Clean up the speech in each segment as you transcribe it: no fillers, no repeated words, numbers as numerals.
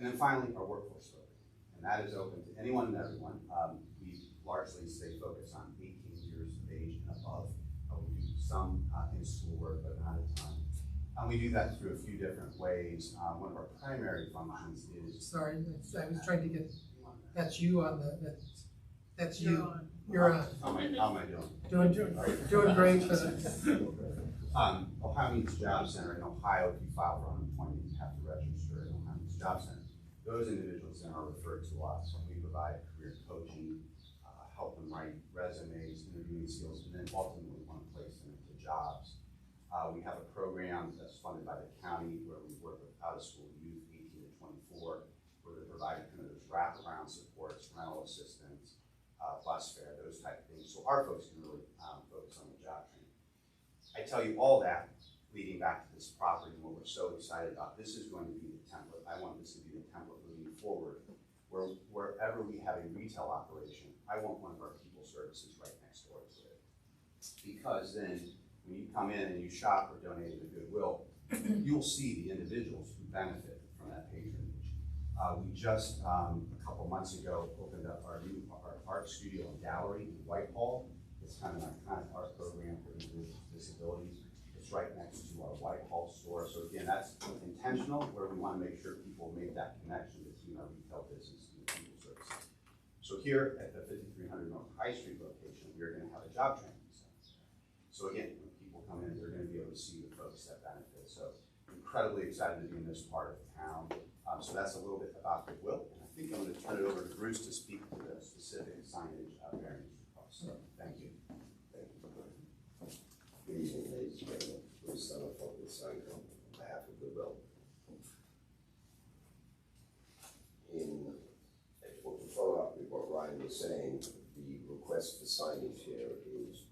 And then finally, our workforce program, and that is open to anyone and everyone. We largely stay focused on 18 years of age and above. We do some in-school work, but not a ton. And we do that through a few different ways. One of our primary functions is... Sorry, I was trying to get, that's you on the, that's you. You're on. How am I doing? Doing great for the... Ohio Means Job Center in Ohio, if you file for unemployment, you have to register at Ohio Means Job Center. Those individuals then are referred to us, and we provide career coaching, help them write resumes, interviewing skills, and then ultimately want to place them into jobs. We have a program that's funded by the county where we work with out-of-school youth, 18 to 24, where they're providing kind of those wraparound supports, rental assistance, bus fare, those type of things. So our folks can really focus on the job training. I tell you all that leading back to this property and what we're so excited about. This is going to be the template. I want this to be the template moving forward, where wherever we have a retail operation, I want one of our people services right next door to it. Because then when you come in and you shop or donate to Goodwill, you'll see the individuals who benefit from that patronage. We just, a couple months ago, opened up our new art studio and gallery in Whitehall. It's kind of an iconic art program for individuals with disabilities. It's right next to our Whitehall store. So again, that's intentional, where we want to make sure people make that connection between our retail business and the people services. So here at the 5300 North High Street location, we're going to have a job training center. So again, when people come in, they're going to be able to see the folks that benefit. So incredibly excited to be in this part of town. So that's a little bit about Goodwill. And I think I'm going to turn it over to Bruce to speak to the specific signage variance requests. So thank you. Thank you. Good evening, ladies and gentlemen. Bruce Summerford with Sign Company on behalf of Goodwill. To follow up with what Ryan was saying, the request for signage here is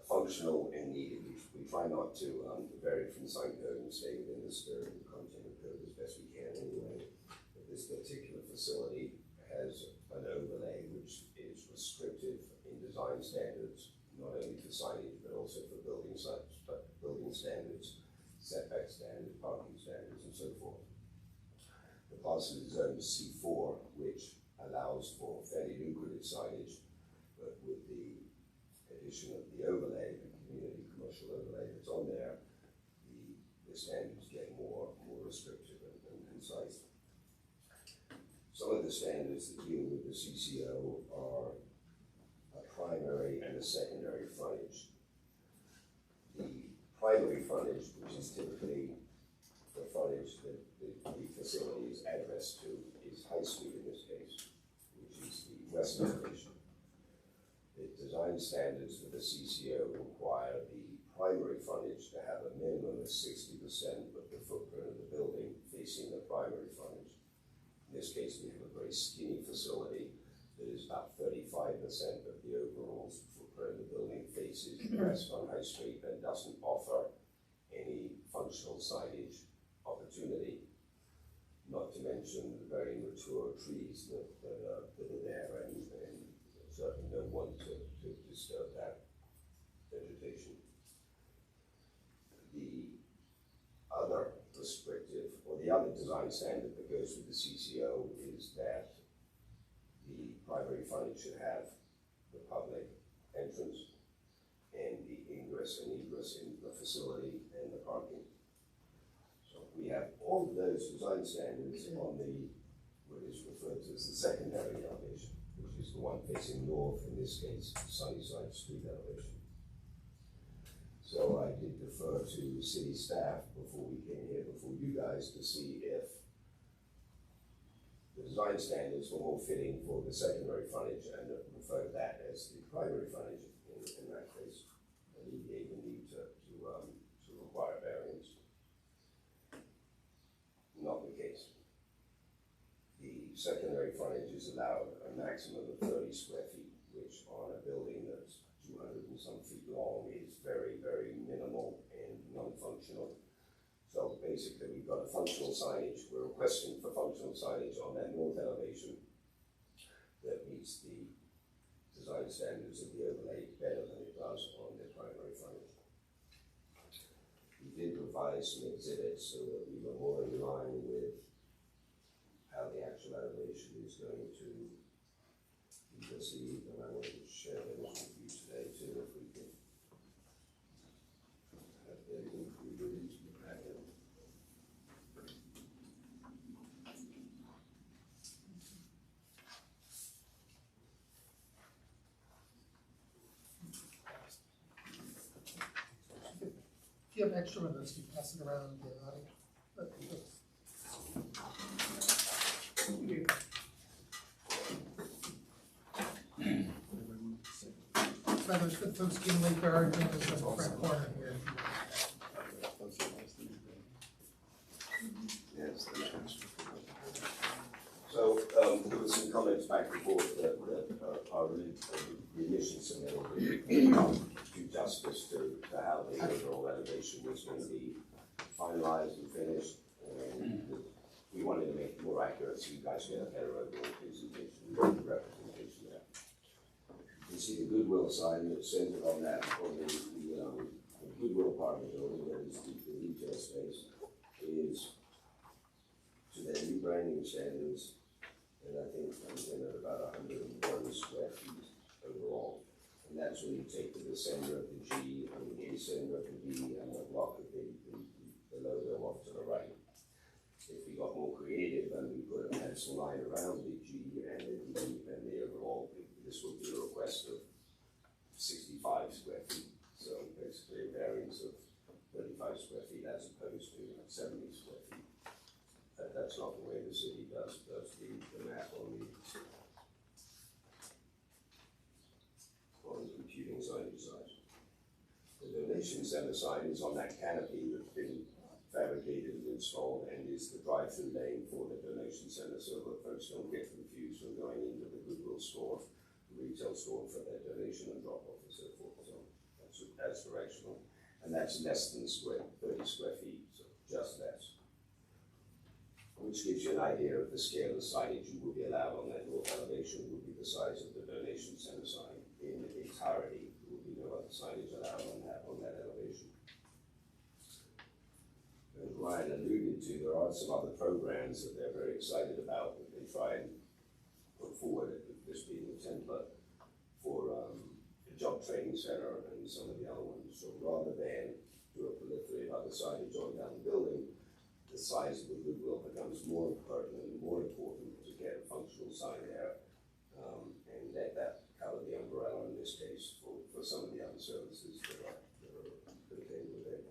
functional and needed. We try not to vary from sign code and stay within the spirit and content of code as best we can anyway. But this particular facility has an overlay which is restrictive in design standards, not only for signage but also for building standards, setback standards, parking standards, and so forth. The parcel is zoned C4, which allows for fairly lucrative signage, but with the addition of the overlay, the community commercial overlay that's on there, the standards get more restrictive and concise. Some of the standards that deal with the CCO are a primary and a secondary frontage. The primary frontage, which is typically the frontage that the facility is addressed to, is High Street in this case, which is the west elevation. The design standards for the CCO require the primary frontage to have a minimum of 60% of the footprint of the building facing the primary frontage. In this case, we have a very skinny facility that is about 35% of the overall footprint of the building faces west on High Street and doesn't offer any functional signage opportunity, not to mention the very mature trees that are there, and certainly no one to disturb that vegetation. The other restrictive, or the other design standard that goes with the CCO is that the primary frontage should have the public entrance and the ingress and egress into the facility and the parking. So we have all of those design standards on the, what is referred to as the secondary elevation, which is the one facing north, in this case, Sunnyside Street elevation. So I did defer to city staff before we came here, before you guys, to see if the design standards were more fitting for the secondary frontage, and refer to that as the primary frontage in that case, and alleviate the need to require variance. Not the case. The secondary frontage is allowed a maximum of 30 square feet, which on a building that's 200 and some feet long is very, very minimal and non-functional. So basically we've got a functional signage. We're requesting for functional signage on that north elevation that meets the design standards of the overlay better than it does on the primary frontage. We did provide some exhibits so that we were more in line with you have extra one of those, you pass it around the audience. By the way, for the folks getting late, there are examples in the front corner here. Yes. So, there was some comments back and forth that are really, the initial submittal didn't do justice to how the overall elevation was going to be finalized and finished. And we wanted to make it more accurate so you guys get a better overall presentation and representation there. You can see the Goodwill sign that's centered on that, on the Goodwill part of the building, that is the retail space, is to their new branding standards, and I think I'm at about 101 square feet overall. And that's when you take the center of the G and the center of the B and the block of the logo off to the right. If we got more creative and we put a pencil line around the G and the B and the overall, this would be a request of 65 square feet. So basically a variance of 35 square feet as opposed to 70 square feet. That's not the way the city does the math on the computing signage side. The donation center sign is on that canopy that's been fabricated and installed and is the drive-through lane for the donation center so that folks don't get confused from going into the Goodwill store, the retail store for their donation and drop-off and so forth. So that's directional. And that's less than 30 square feet, so just less. Which gives you an idea of the scale of signage you will be allowed on that north elevation would be the size of the donation center sign in entirety. There will be no other signage allowed on that elevation. As Ryan alluded to, there are some other programs that they're very excited about that they try and put forward, this being the template for the job training center and some of the other ones. So rather than do a proliferate of other signage on down the building, the size of the Goodwill becomes more pertinent and more important to get a functional sign there and let that cover the umbrella in this case for some of the other services that are contained within.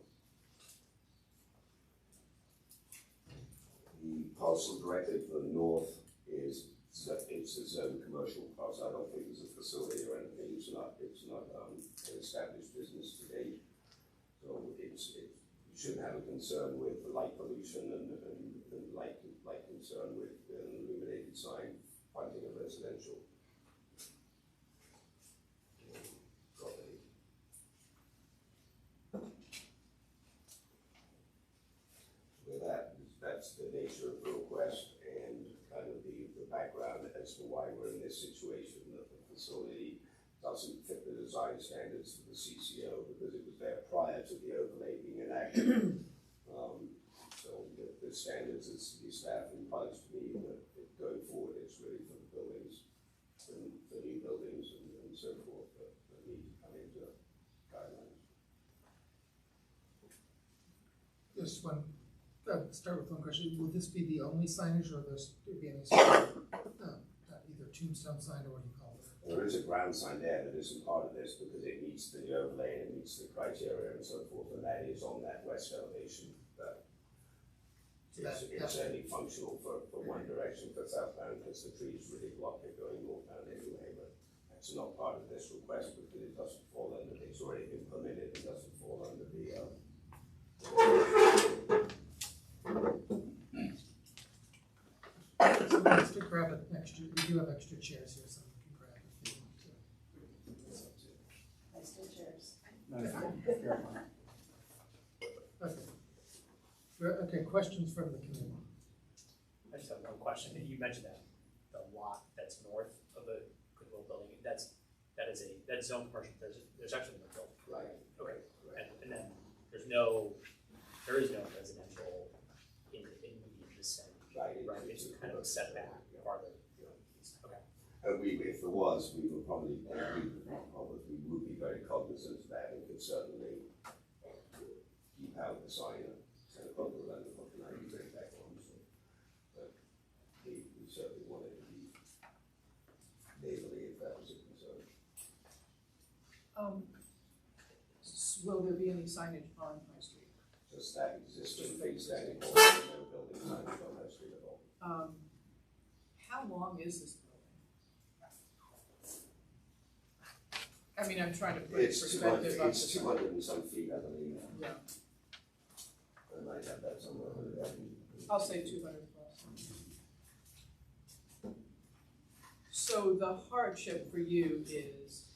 The parcel directly for the north is it's its own commercial parcel. I don't think it's a facility or anything. It's not an established business to date. So you shouldn't have a concern with light pollution and light concern with an illuminated sign fronting a residential property. With that's the nature of the request and kind of the background as to why we're in this situation, that the facility doesn't fit the design standards of the CCO because it was there prior to the overlay being enacted. So the standards that city staff imposed to me that going forward it's really for the buildings, for new buildings and so forth that need to come into guidelines. Just one, start with one question. Will this be the only signage or will there be any either tombstone sign or what do you call it? There is a ground sign there that isn't part of this because it meets the overlay and it meets the criteria and so forth, and that is on that west elevation. But it's only functional for one direction for southbound because the trees really block it going northbound anyway, but that's not part of this request because it doesn't fall under, it's already been permitted, it doesn't fall under the So let's to grab an extra, we do have extra chairs here, so we can grab it if you want to. Nice new chairs. Okay, questions from the committee? I just have one question. You mentioned that the lot that's north of the Goodwill building, that's zone commercial. There's actually no building. right. Okay. And then there is no residential in the descent. Right. Right. It's kind of a setback farther. Okay. If there was, we would probably we would be very cognizant of that and could certainly keep out the sign at 10 o'clock or 11 o'clock at night and take back on. So, but we certainly wanted to be neighborly if that was a concern. Will there be any signage on High Street? just that existing freestanding wall, no building signage on that street at all. How long is this building? I mean, I'm trying to put It's perspective of it's 200 and some feet, I believe. Yeah, I might have that somewhere over there. I'll say 200 plus. So the hardship for you is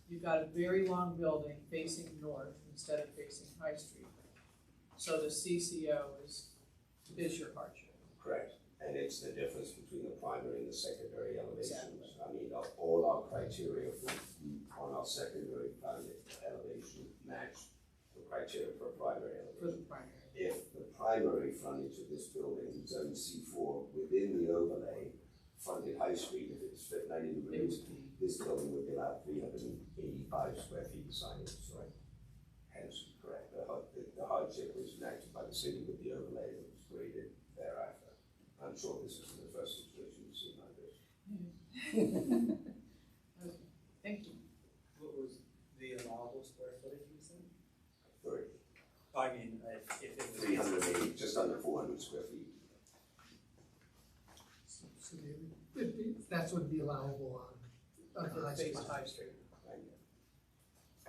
you've got a very long building facing north instead of facing High Street. So the CCO is your hardship. Correct, and it's the difference between the primary and the secondary elevations. Exactly. I mean, all our criteria on our secondary elevation match the criteria for a primary For elevation. the primary. If the primary frontage of this building, zone C4, within the overlay, fronted High Street, if it's fit 90 It degrees, would be, this building would be allowed 385 square feet of signage, so hence, correct, the hardship was enacted by the city with the overlay that was created thereafter. I'm sure this isn't the first situation you've seen like this. okay, thank you. What was the allowable square footage you said? For I mean, if it was. 380, just under 400 square feet. So that's what would be allowable on the high street. Face High Street.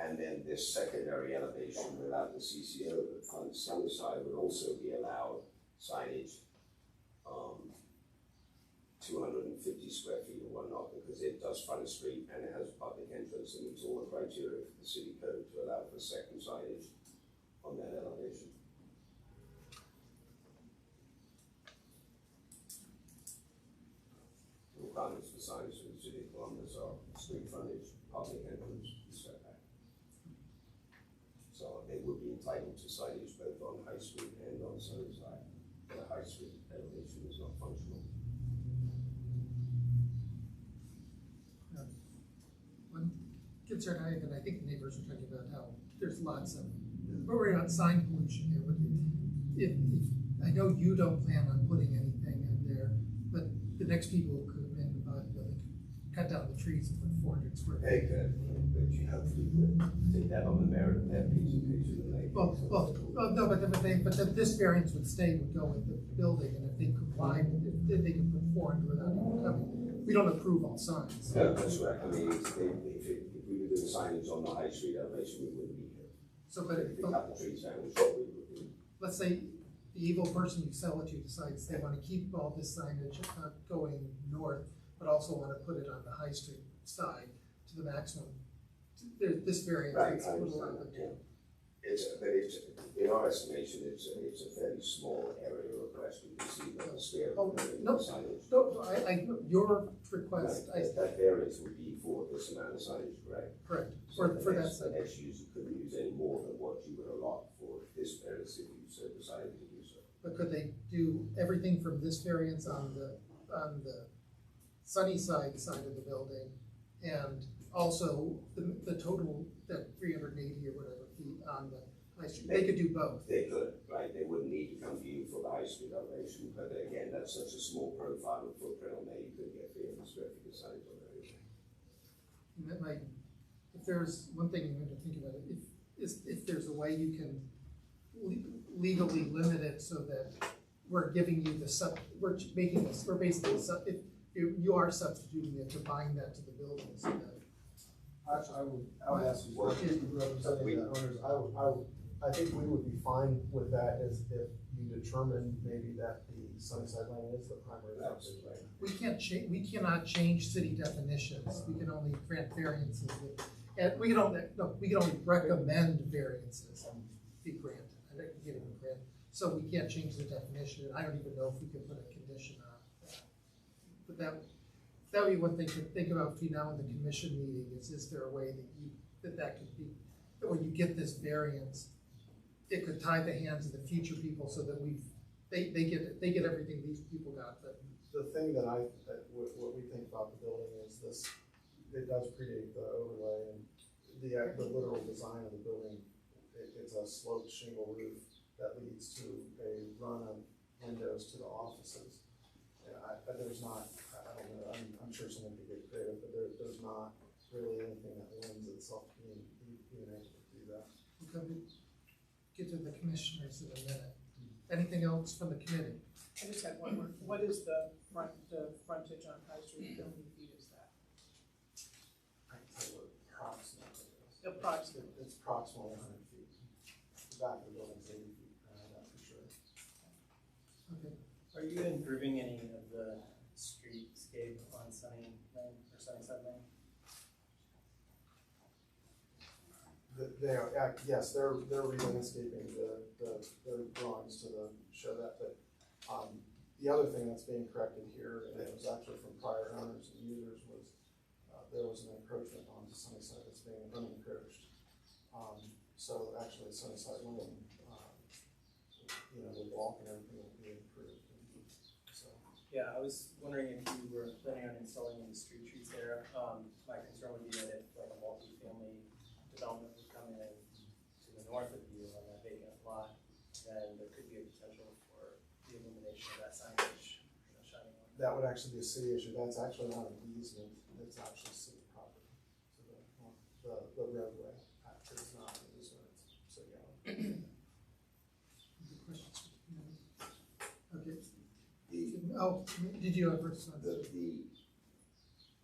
And then this secondary elevation without the CCO, the front center side would also be allowed signage, 250 square feet or whatnot, because it does front a street and it has a public entrance and meets all the criteria for the city code to allow for second signage on that elevation. The requirements for signage for the city of Columbus are street frontage, public entrance, and setback. So they would be entitled to signage both on High Street and on Sunnyside. The High Street elevation is not functional. One concern I have, and I think the neighbors are talking about how there's lots of, we're worried about sign pollution here, but if, I know you don't plan on putting anything in there, but the next people who come in and buy the building, cut down the trees and put 400 square feet. They could, but you hopefully would take that on the merit of their presentation and they. No, but this variance would go with the building, and if they comply, if they can put 400 without even coming. We don't approve all signs. No, that's right. I mean, if we were doing signage on the High Street elevation, we wouldn't be here. So, but If they cut the trees down, we probably would be. let's say the evil person you sell it to decides they want to keep all this signage going north, but also want to put it on the High Street side to the maximum. This variance Right, is I a little understand out that, yeah. In our estimation, it's a fairly small area request. We can see the scale Oh, of the no. signage. No, your request, That variance would be for this amount of signage, correct? correct, So for that the side. next user couldn't use any more than what you would allot for this variance if you so decided to do so. But could they do everything from this variance on the sunny side of the building, and also the total, that 380 or whatever feet on the High Street? They could do both. They could, right, they wouldn't need to come to you for the High Street elevation, but again, that's such a small profile and footprint on there, you could get 300 square feet of signage on there. And that might, if there's one thing you need to think about, if there's a way you can legally limit it so that we're giving you we're basically, if you are substituting it, to bind that to the building, so that. I would ask you, representing the owners, I think we would be fine with that as if you determine maybe that the Sunnyside Lane is the primary frontage, right? We cannot change city definitions, we can only grant variances, and we can only recommend variances and be granted, I don't give them a grant. So we can't change the definition, and I don't even know if we could put a condition on that. But that would be one thing to think about between now and the commission meeting, is there a way that could be, that when you get this variance, it could tie the hands of the future people so that they get everything these people got, but. The thing that what we think about the building is this, it does predate the overlay, and the literal design of the building, it's a sloped shingle roof that leads to a run of windows to the offices. And there's not, I don't know, I'm sure someone could get creative, but there's not really anything that lends itself to being able to do that. Okay. get to the commissioners in a minute. Anything else from the committee? I just had one more. What is the frontage on High Street? How many feet is that? I can tell you what approximately it is. Approximately. It's approximately 100 feet. The back of the building's 80 feet, that's for sure. Okay, Are you improving any of the streetscape on Sunny Lane or Sunnyside Lane? They are, yes, they're re-landscaping their drawings to show that, but, the other thing that's being corrected here, and it was actually from prior owners and users, was, there was an encroachment onto Sunnyside that's being unencroached. So actually Sunnyside Lane, the walk and everything will be improved, so. Yeah, I was wondering if you were planning on installing any street trees there. My concern would be that if like a multi-family development would come in to the north of you on that vacant lot, then there could be a potential for the illumination of that signage, shining on. That would actually be a city issue. That's actually not an easement, it's actually city property. So the roadway is not an easement, it's city owned. any questions for the committee? Okay, oh, did you have a response? The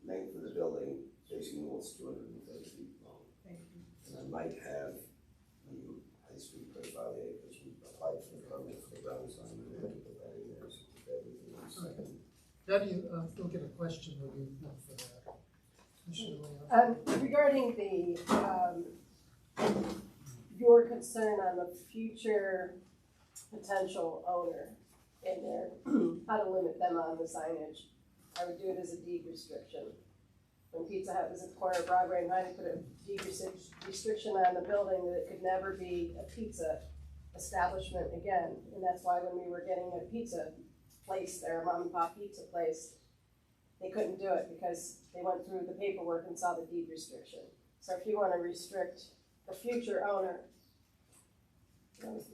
length of the building facing north is 230 feet long. Thank you. And I might have the High Street profile here, because we applied for the permit for the ground sign, and we had to put that in there, so everything else. Okay. Debbie, you'll get a question review for that. Commissioner Leon. Regarding your concern on the future potential owner and how to limit them on the signage, I would do it as a deed restriction. When Pizza Hut was at the corner of Broadway and Hyde, put a deed restriction on the building that it could never be a pizza establishment again. And that's why when we were getting a pizza place there, a mom and pop pizza place, they couldn't do it because they went through the paperwork and saw the deed restriction. So if you want to restrict the future owner,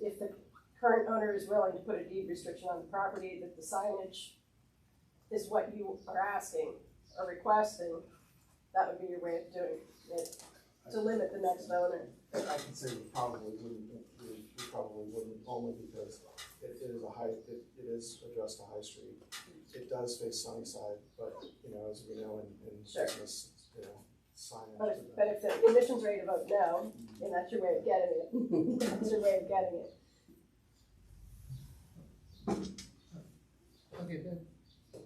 if the current owner is willing to put a deed restriction on the property, that the signage is what you are asking or requesting, that would be your way of doing it, to limit the next owner. I can say we probably wouldn't, only because it is addressed to High Street. It does face Sunnyside, but, as we know in Sure. business, signage. But if the commission's ready to vote no, then that's your way of getting it. That's your way of getting it. Okay, Ben. I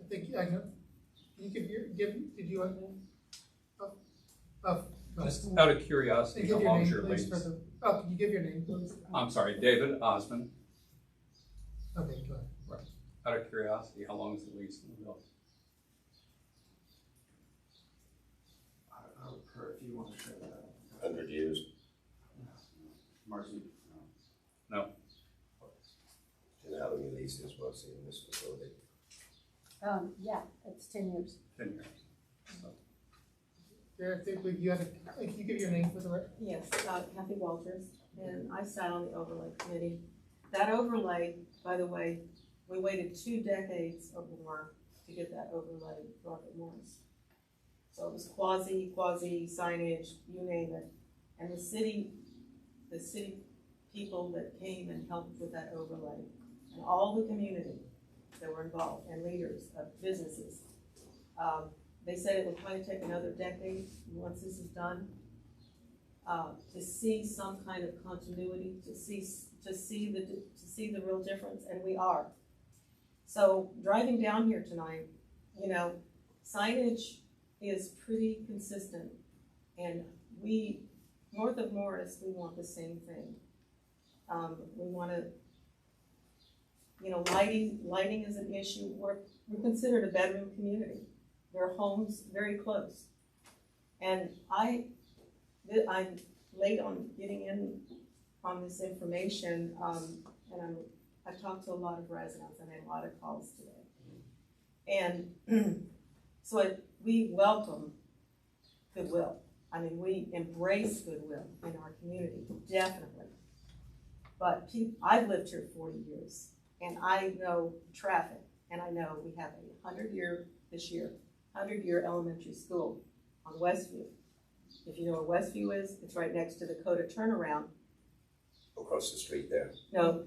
think, I know, you could did you have one? Just out of curiosity, how long's your lease? Can you give your name, please? I'm sorry, David Osmond. Okay, go ahead. Out of curiosity, how long is the lease in the building? I would prefer if you want to share that. 100 years. Marcy? No. And how long your lease is, Marcy, in this facility? Yeah, it's 10 years. 10 years. Derek, can you give your name for the record? Yes, Kathy Walters, and I sat on the overlay committee. That overlay, by the way, we waited 2 decades or more to get that overlay brought at Morris. So it was quasi signage, you name it. And the city people that came and helped with that overlay, and all the community that were involved, and leaders of businesses, they said it would probably take another decade, once this is done, to see some kind of continuity, to see the real difference, and we are. So driving down here tonight, signage is pretty consistent, and we, north of Morris, we want the same thing. We want to, lighting is an issue. We're considered a bedroom community. There are homes very close. And I'm late on getting in on this information, and I've talked to a lot of residents. I made a lot of calls today. And so we welcome goodwill. I mean, we embrace goodwill in our community, definitely. But I've lived here 40 years, and I know traffic, and I know we have a 100-year elementary school on Westview. If you know where Westview is, it's right next to the Coda turnaround. across the street there. No,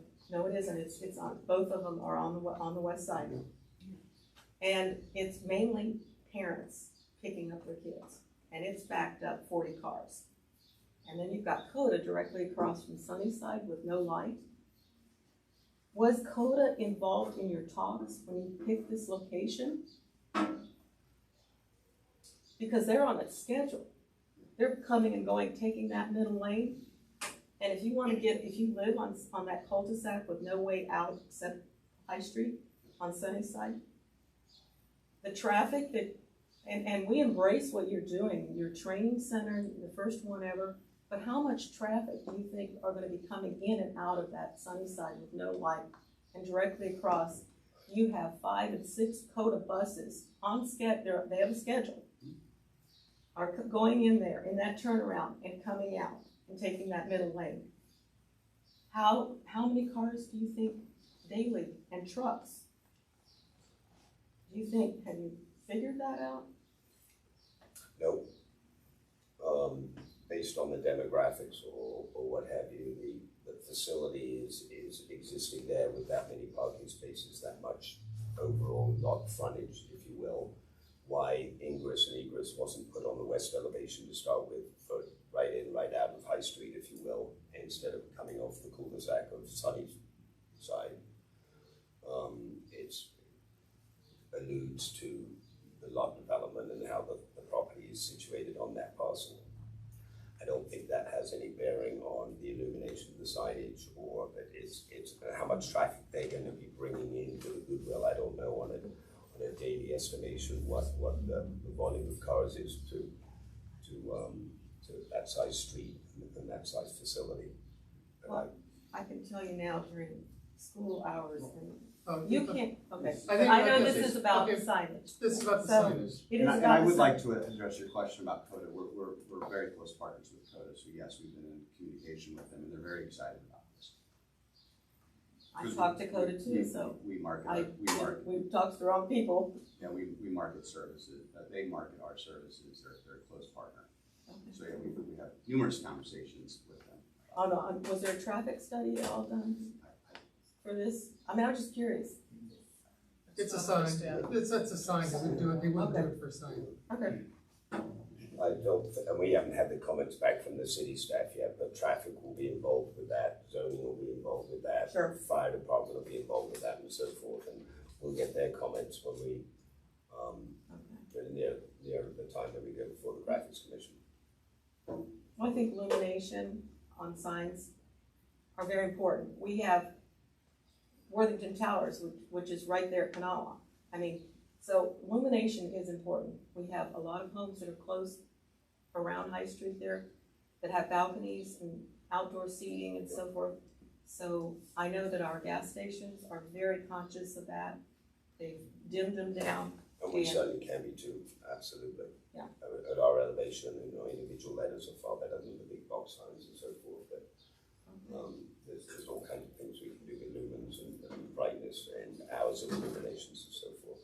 it isn't, it's on, both of them are on the west side. And it's mainly parents picking up their kids, and it's backed up 40 cars. And then you've got Coda directly across from Sunnyside with no light. Was Coda involved in your talks when you picked this location? Because they're on a schedule. They're coming and going, taking that middle lane. And if you live on that cul-de-sac with no way out except High Street on Sunnyside, the traffic and we embrace what you're doing, your training center, the first one ever, but how much traffic do you think are gonna be coming in and out of that Sunnyside with no light? And directly across, you have 5 and 6 Coda buses on schedule, they have a schedule, are going in there, in that turnaround, and coming out, and taking that middle lane. How many cars do you think daily, and trucks? Do you think, have you figured that out? Nope. Based on the demographics or what have you, the facility is existing there with that many parking spaces, that much overall lot frontage, if you will. Why ingress and egress wasn't put on the west elevation to start with, for right in, right out of High Street, if you will, instead of coming off the cul-de-sac of Sunnyside. It alludes to the lot development and how the property is situated on that parcel. I don't think that has any bearing on the illumination of the signage, or it's how much traffic they're going to be bringing into the Goodwill. I don't know on a daily estimation what the volume of cars is to that size street and that size facility. Well, I can tell you now during school hours, and Oh, you can't, okay, I think I know like this is about the okay. signage. This is about the So- signage. It And is I about the would like signage. to address your question about Coda. We're very close partners with Coda, so yes, we've been in communication with them, and they're very excited about this. I talked to Coda too, so We market, we've talked to the wrong people. yeah, we market services, they market our services, they're a close partner. So yeah, we have numerous conversations with them. Oh no, was there a traffic study at all done for this? I mean, I'm just curious. It's a sign, it's a sign, they wouldn't do it for a sign. Okay, I don't, and we haven't had the comments back from the city staff yet, but traffic will be involved with that, zoning will be involved with that. Sure. Fire department will be involved with that and so forth, and we'll get their comments when we, near the time that we go before the graphics commission. well, I think illumination on signs are very important. We have Worthington Towers, which is right there at Kanawha. I mean, so illumination is important. We have a lot of homes that are close around High Street there that have balconies and outdoor seating and so forth. So I know that our gas stations are very conscious of that. They've dimmed them down. And we Yeah. certainly can be too, absolutely. Yeah. At our elevation, individual letters are far better than the big box signs and so forth, but there's all kinds of things we can do with lumens and brightness and hours of illuminations and so forth.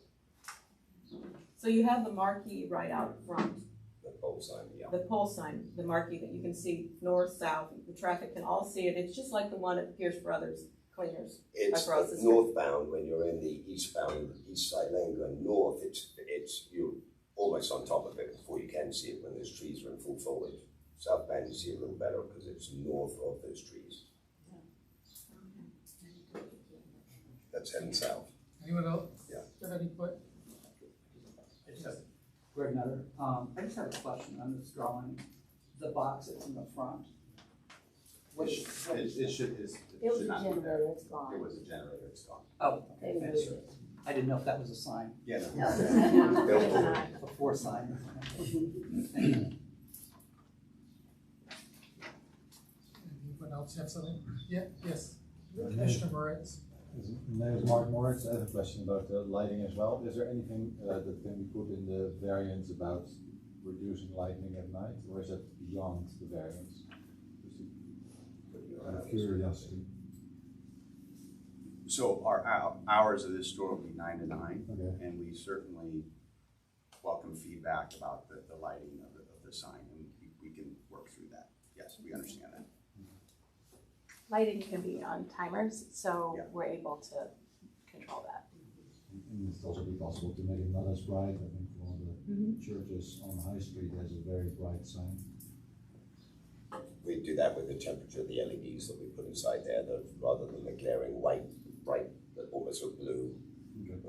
So you have the marquee right out front, The pole sign, yeah. the pole sign, the marquee that you can see north, south, the traffic can all see it. It's just like the one at Pierce Brothers Cleaners. It's across the street. northbound, when you're in the east side lane going north, it's you're almost on top of it before you can see it when those trees are in full foliage. Southbound you see it a little better because it's north of those trees. That's heading south. Anyone else? Yeah. Have any input? I just have, Greg Nutter, I just have a question on this drawing, the box that's in the front. It should not be there. It was a generator, it's gone. Oh, okay, thanks. I didn't know if that was a sign, Yeah. a for sign. Anyone else have something? Yeah, yes. Commissioner Moritz. My name is Mark Moritz. I have a question about the lighting as well. Is there anything that can be put in the variance about reducing lighting at night, or is that beyond the variance? Out of curiosity. So our hours of this store will be 9 to 9, Okay. and we certainly welcome feedback about the lighting of the sign, and we can work through that. Yes, we understand that. lighting can be on timers, so Yeah. we're able to control that. And it's also be possible to make it not as bright. I think for the churches on High Street, there's a very bright sign. We do that with the temperature of the LEDs that we put inside there, that rather than the glaring white, bright, that almost look blue. Okay.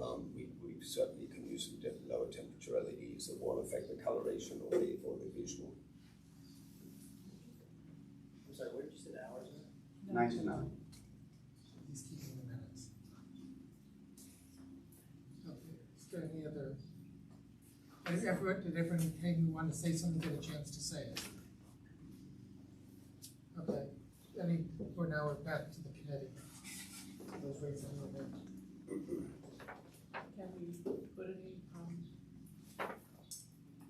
We certainly can use some lower temperature LEDs that won't affect the coloration or the visual. I'm sorry, what did you say the hours are? 9 to 9. He's keeping the minutes. Okay, is there any other? Did everyone want to say something, get a chance to say it? Okay, we're now back to the committee. Those rates are over. Can we put any,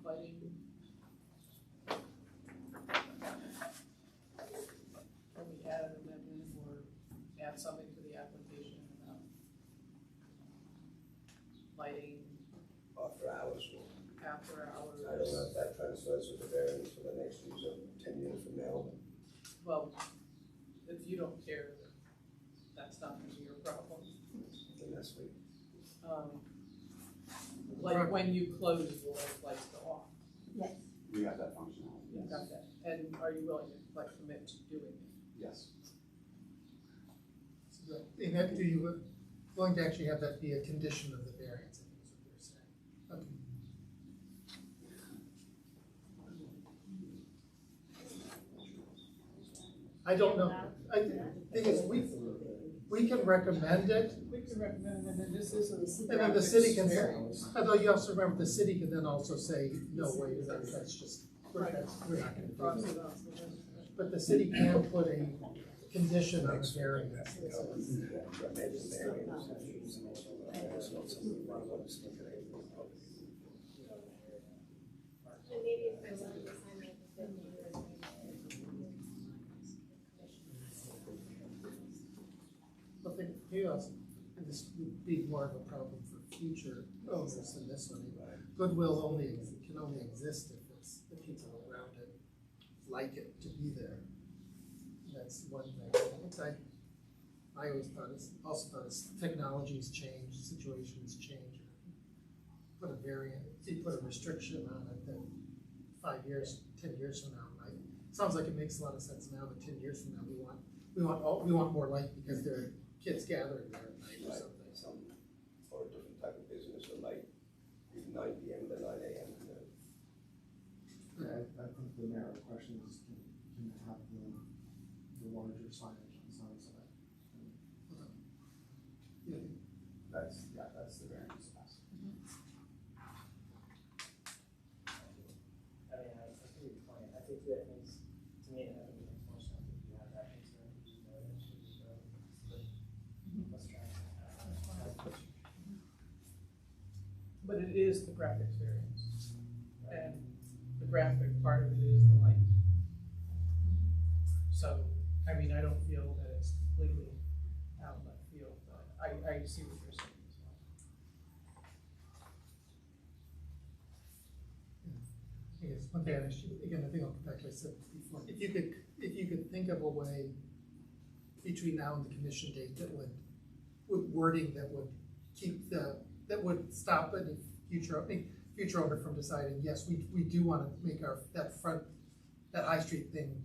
lighting? Can we add an amendment or add something to the application about lighting After hours, after hours? I don't know if that transfers with the variance for the next user 10 years from now. Well, if you don't care, that's not gonna be your problem. Then that's we. Like when you close, will those lights go off? Yes. We have that functionality. You got that, and are you willing to like commit to doing it? Yes. And that, do you, going to actually have that be a condition of the variance, I think is what you're saying. Okay. I don't know, thing is, we can recommend it, We can recommend, and then this is a. and then the city can say, variance. although you also remember, the city can then also say, no, wait, that's just, we're not gonna Cross do it that. off. But the city can put a condition on the variance. But maybe also, and this would be more of a problem for future owners than this one. Goodwill can only exist if it's, the people around it like it to be there. That's one thing. I always thought also thought as technologies change, situations change. Put a variant, you put a restriction on it that 5 years, 10 years from now, right? Sounds like it makes a lot of sense now, but 10 years from now, we want more light because there are kids gathering there at night or something. Or a different type of business, or like 9 PM to 9 AM. I think the narrow question is, can you have the larger signage on the south side? That's the variance. I mean, I think your point, I think that makes, to me, I think it makes more sense if you have that concern, you know, that should be let's try. But it is the graphics variance, and the graphic part of it is the light. So, I mean, I don't feel that it's completely out of left field, but I see what you're saying as well. I guess one thing, again, I think I'll come back to what I said before. If you could think of a way between now and the commission date that would, with wording that would keep that would stop any future owner from deciding, yes, we do want to make that High Street thing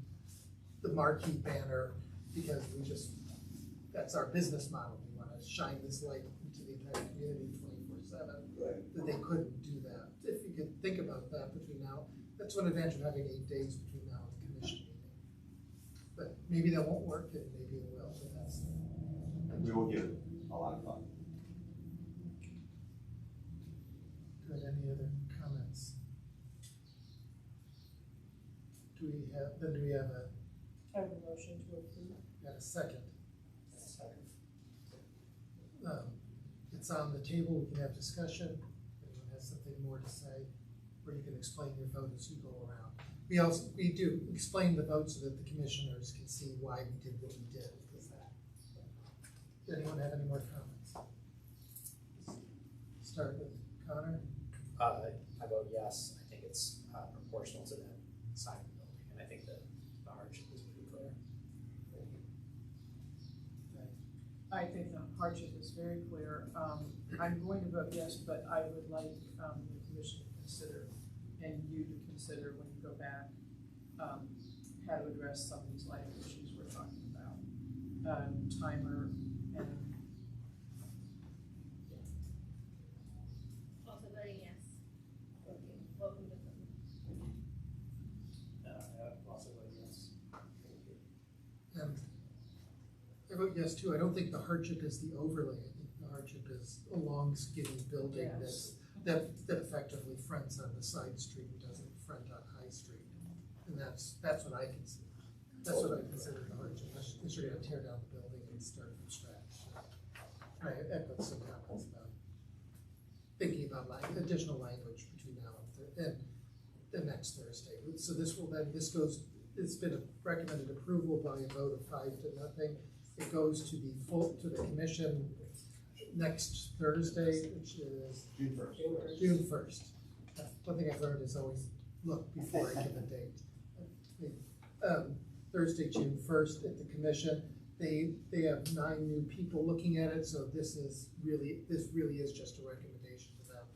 the marquee banner, because that's our business model. We want to shine this light into the entire community 24/7. That they couldn't do that. If you could think about that between now, that's one advantage of having 8 days between now and the commission meeting. But maybe that won't work, and maybe it will, but that's. We will give it a lot of thought. Good, any other comments? Do we have I have a motion to approve. a second? It's on the table, we can have discussion, if anyone has something more to say, or you can explain your vote as you go around. We do explain the vote so that the commissioners can see why we did what we did with that. Does anyone have any more comments? Start with Connor. I vote yes. I think it's proportional to the side of the building, and I think the hardship is pretty clear. I think the hardship is very clear. I'm going to vote yes, but I would like, the commission to consider, and you to consider when you go back, how to address some of these lighting issues we're talking about. Timer and, Also voting yes. Welcome to the. I also vote yes. I vote yes too. I don't think the hardship is the overlay. I think the hardship is a long skinny building Yes. that effectively fronts on the side street and doesn't front on High Street. And that's what I consider. That's what I consider the hardship. Is you're gonna tear down the building and start from scratch. I echo some comments about thinking about additional language between now and the next Thursday. So it's been recommended approval by a vote of 5-0. It goes to the commission next Thursday, which is June 1st. June 1st. One thing I've learned is always look before I give a date. Thursday, June 1st at the commission. They have 9 new people looking at it, so this really is just a recommendation to them.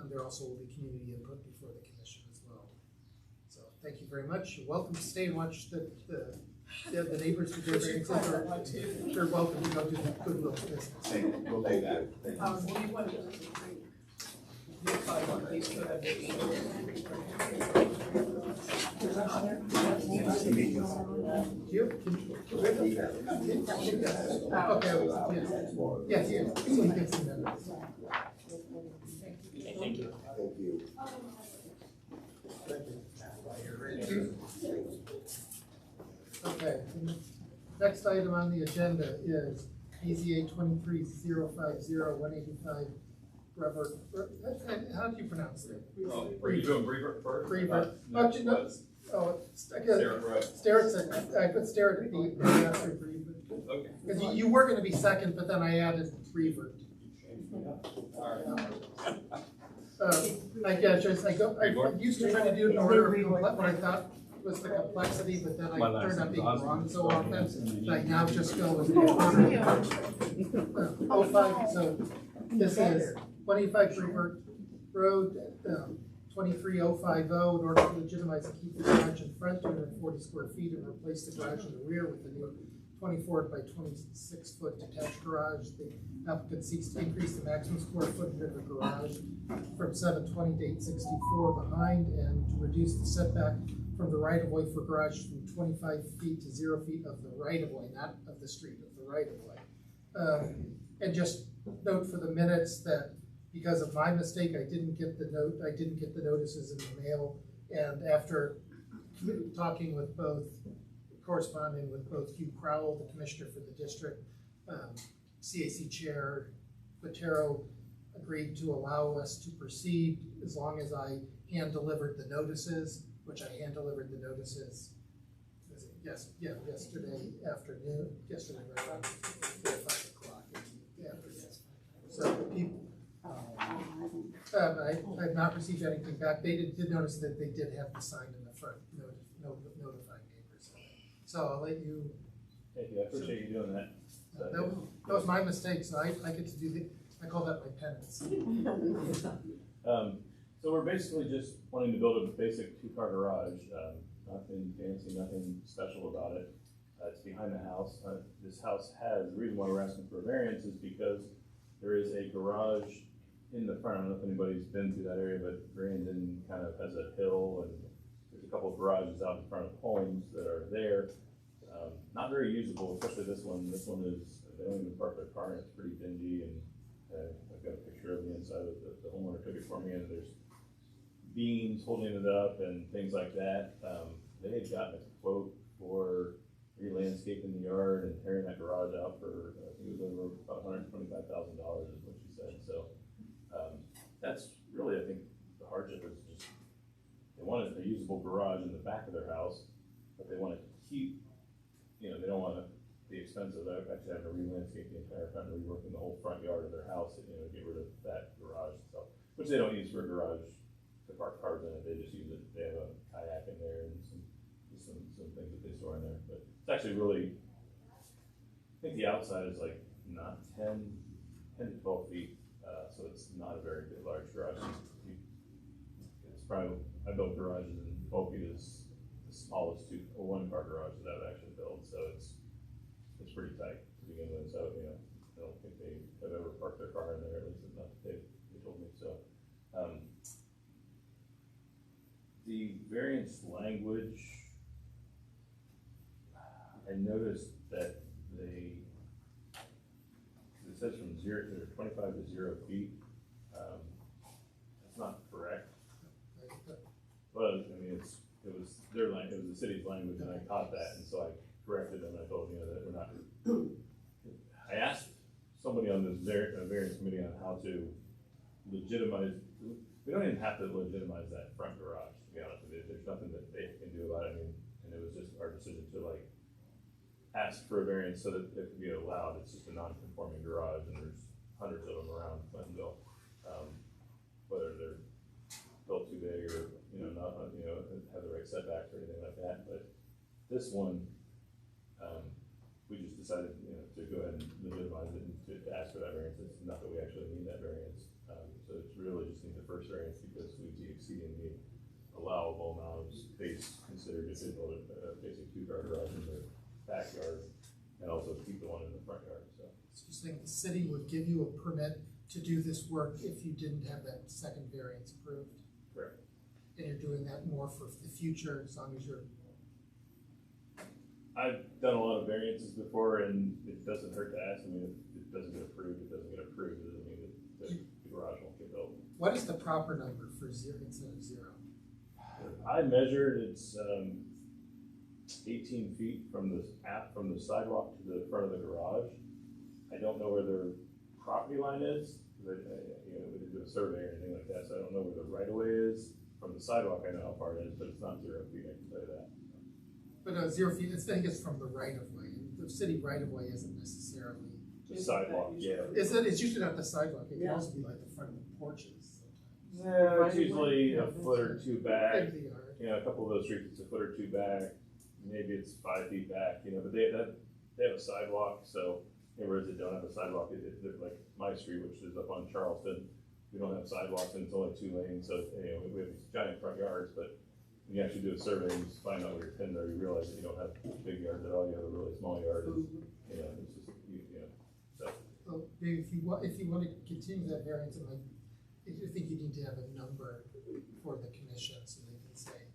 There also will be community input before the commission as well. So thank you very much. You're welcome to stay and watch the neighbors do their variances. They're welcome to go do the Goodwill business. Thank you. We'll do that. Thank you. do you want to? These so that Yes, yes. So he gets them there. Thank you. Thank you. Okay, next item on the agenda is BZA 23-050-185 Brever, how do you pronounce it? Were you doing Brever first? Brever. Next was Sarah Rowe. I put Starrett at B after Brever. Okay. Because you were gonna be second, but then I added Brever. I used to try to do it in order of what I thought was the complexity, but then I turned out being wrong so often, that I now just go with the order. 05, so this is 25 Brever Road, 23050, in order to legitimize and keep the garage in front, 240 square feet, and replace the garage in the rear with a new 24 by 26 foot detached garage. The applicant seeks to increase the maximum square footage of the garage from 720 to 864 behind, and to reduce the setback from the right of way for garage from 25 feet to 0 feet of the right of way, not of the street, of the right of way. And just note for the minutes that because of my mistake, I didn't get the notices in the mail, and after talking with corresponding with both Hugh Crowell, the commissioner for the district, CAC chair Quintero agreed to allow us to proceed as long as I hand delivered the notices, which I hand delivered the notices yesterday afternoon, yesterday around 5 o'clock. So people, I've not received anything back. They did notice that they did have the sign in the front, notifying neighbors. So I'll let you. Thank you, I appreciate you doing that. That was my mistake, so I get to do I call that my penance. So we're basically just wanting to build a basic 2-car garage, nothing fancy, nothing special about it. It's behind the house. This house the reason why we're asking for a variance is because there is a garage in the front. I don't know if anybody's been through that area, but Brandon kind of has a hill, and there's a couple of garages out in front of homes that are there. Not very usable, especially this one. This one is, they don't even park their car, and it's pretty dingy, and I've got a picture of the inside of the homeowner took it for me, and there's beams holding it up and things like that. They had gotten a quote for re-landscaping the yard and tearing that garage out for, I think it was over about $125,000 is what she said. So that's really, I think, the hardship is just, they wanted a usable garage in the back of their house, but they want to keep, they don't want the expense of actually having to re-landscape the entire front and reworking the whole front yard of their house, get rid of that garage and stuff, which they don't use for a garage to park cars in it. They just use it. They have a kayak in there and some things that they store in there. But it's actually really, I think the outside is like not 10 to 12 feet, so it's not a very big, large garage. It's probably, I built garages and 12 feet is the smallest one-car garage that I've actually built, so it's pretty tight to begin with, so, you know, I don't think they have ever parked their car in there, at least not that they told me, so. The variance language, I noticed that it says from 25 to 0 feet. That's not correct. Well, I mean, it was the city's language, and I caught that, and so I corrected them, and I told you that we're not. I asked somebody on this variance committee on how to legitimize. We don't even have to legitimize that front garage, to be honest with you. There's nothing that they can do about it. I mean, and it was just our decision to like ask for a variance so that it could be allowed. It's just a non-conforming garage, and there's hundreds of them around Clintonville. Whether they're built too big or not, have the right setbacks or anything like that. But this one, we just decided to go ahead and legitimize it and to ask for that variance. It's not that we actually need that variance. So it's really just need the first variance because we'd be exceeding the allowable amount of space considered if they build a basic 2-car garage in the backyard and also keep the one in the front yard. So you're saying the city would give you a permit to do this work if you didn't have that second variance approved? Correct. And you're doing that more for the future as long as you're. I've done a lot of variances before, and it doesn't hurt to ask. I mean, if it doesn't get approved, it doesn't get approved. It doesn't mean that the garage won't get built. What is the proper number for 0 instead of 0? I measured, it's 18 feet from the sidewalk to the front of the garage. I don't know where their property line is. We didn't do a survey or anything like that, so I don't know where the right of way is. From the sidewalk, I know how far it is, but it's not 0 feet, I can tell you that. But 0 feet, I think it's from the right of way. The city right of way isn't necessarily. The sidewalk, yeah. It's usually not the sidewalk, it can also be like the front of the porches sometimes. Yeah, it's usually a foot or two back. Maybe they are. A couple of those streets, it's a foot or two back. Maybe it's 5 feet back, but they have a sidewalk, so whereas they don't have a sidewalk, like my street, which is up on Charleston, we don't have sidewalks and it's only 2 lanes, so we have these giant front yards, but when you actually do a survey and you find out where your pins are, you realize that you don't have big yards at all, you have a really small yard. It's just, so. Well, maybe if you want to continue that variance, I think you need to have a number for the commission so they can say,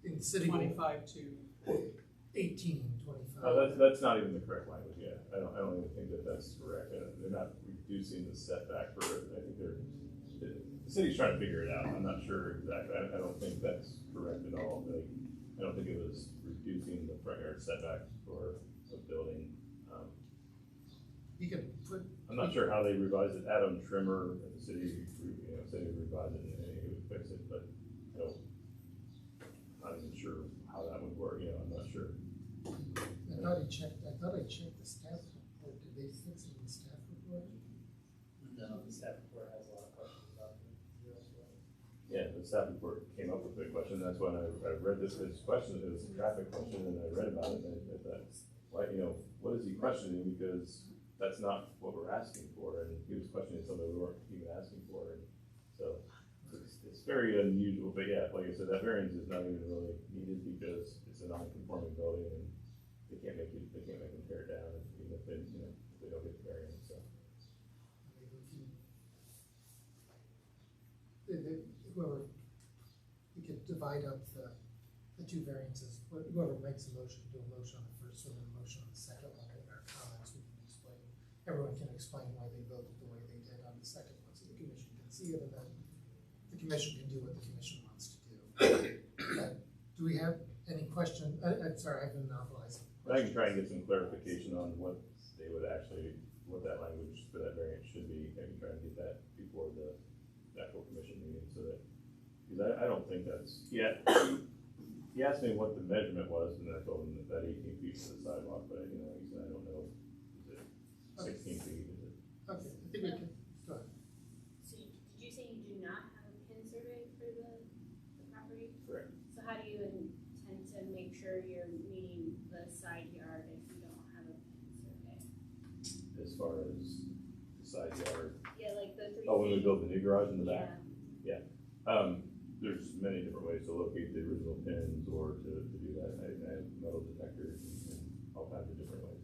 in the city. 25 to 18, 25. No, that's not even the correct language. Yeah, I don't even think that that's correct. They're not reducing the setback for it. I think the city's trying to figure it out. I'm not sure exactly. I don't think that's correct at all. I don't think it was reducing the front yard setback for a building. You can put. I'm not sure how they revised it. Adam Trimmer at the city, said he would revise it and he would fix it, but I'm not even sure how that would work. I'm not sure. I thought I checked the staff report. Did they fix it in the staff report? No, the staff report has a lot of questions about it as well. Yeah, the staff report came up with a question. That's when I read this question. It was a traffic question, and I read about it. And I thought, what is he questioning? Because that's not what we're asking for. And he was questioning something we weren't even asking for. And so it's very unusual. But yeah, like I said, that variance is not even really needed because it's a non-conforming building, and they can't make them tear it down, even if they don't get the variance. So. Whoever, we could divide up the 2 variances. Whoever makes a motion, do a motion on the first one and a motion on the second one. In our comments, we can explain. Everyone can explain why they voted the way they did on the second one, so the commission can see it, and then the commission can do what the commission wants to do. Do we have any question? I'm sorry, I've been monopolizing. I can try and get some clarification on what that language for that variance should be. I can try and get that before the actual commission meeting, so that, because I don't think that's, he asked me what the measurement was, and I told him that 18 feet to the sidewalk, but he said, I don't know, is it 16 feet, is it? Okay, I think we can, go ahead. So did you say you do not have a pin survey for the property? Correct. So how do you intend to make sure you're meeting the side yard if you don't have a pin survey? As far as side yard. Yeah, like the 3 Oh, when we feet. build the new garage in the back? Yeah. There's many different ways to locate the original pins or to do that. I have metal detectors and all kinds of different ways.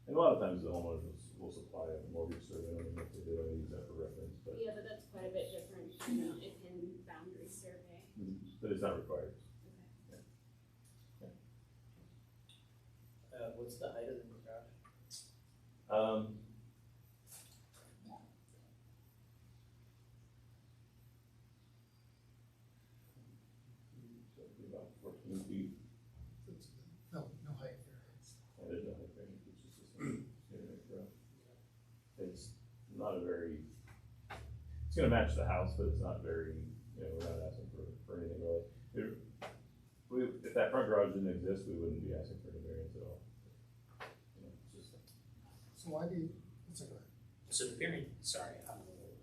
And a lot of times the homeowners will supply a mortgage survey, and if they do, I use that for reference, but, Yeah, but that's quite a bit different from a pin boundary survey. but it's not required. What's the height of the garage? So it'd be about 14 feet. No height variance. And there's no height variance, it's just a standard garage. It's not a very, it's gonna match the house, but it's not very, we're not asking for anything really. If that front garage didn't exist, we wouldn't be asking for any variance at all. It's just, So why do you, it's okay. So the variance, sorry, I'm a little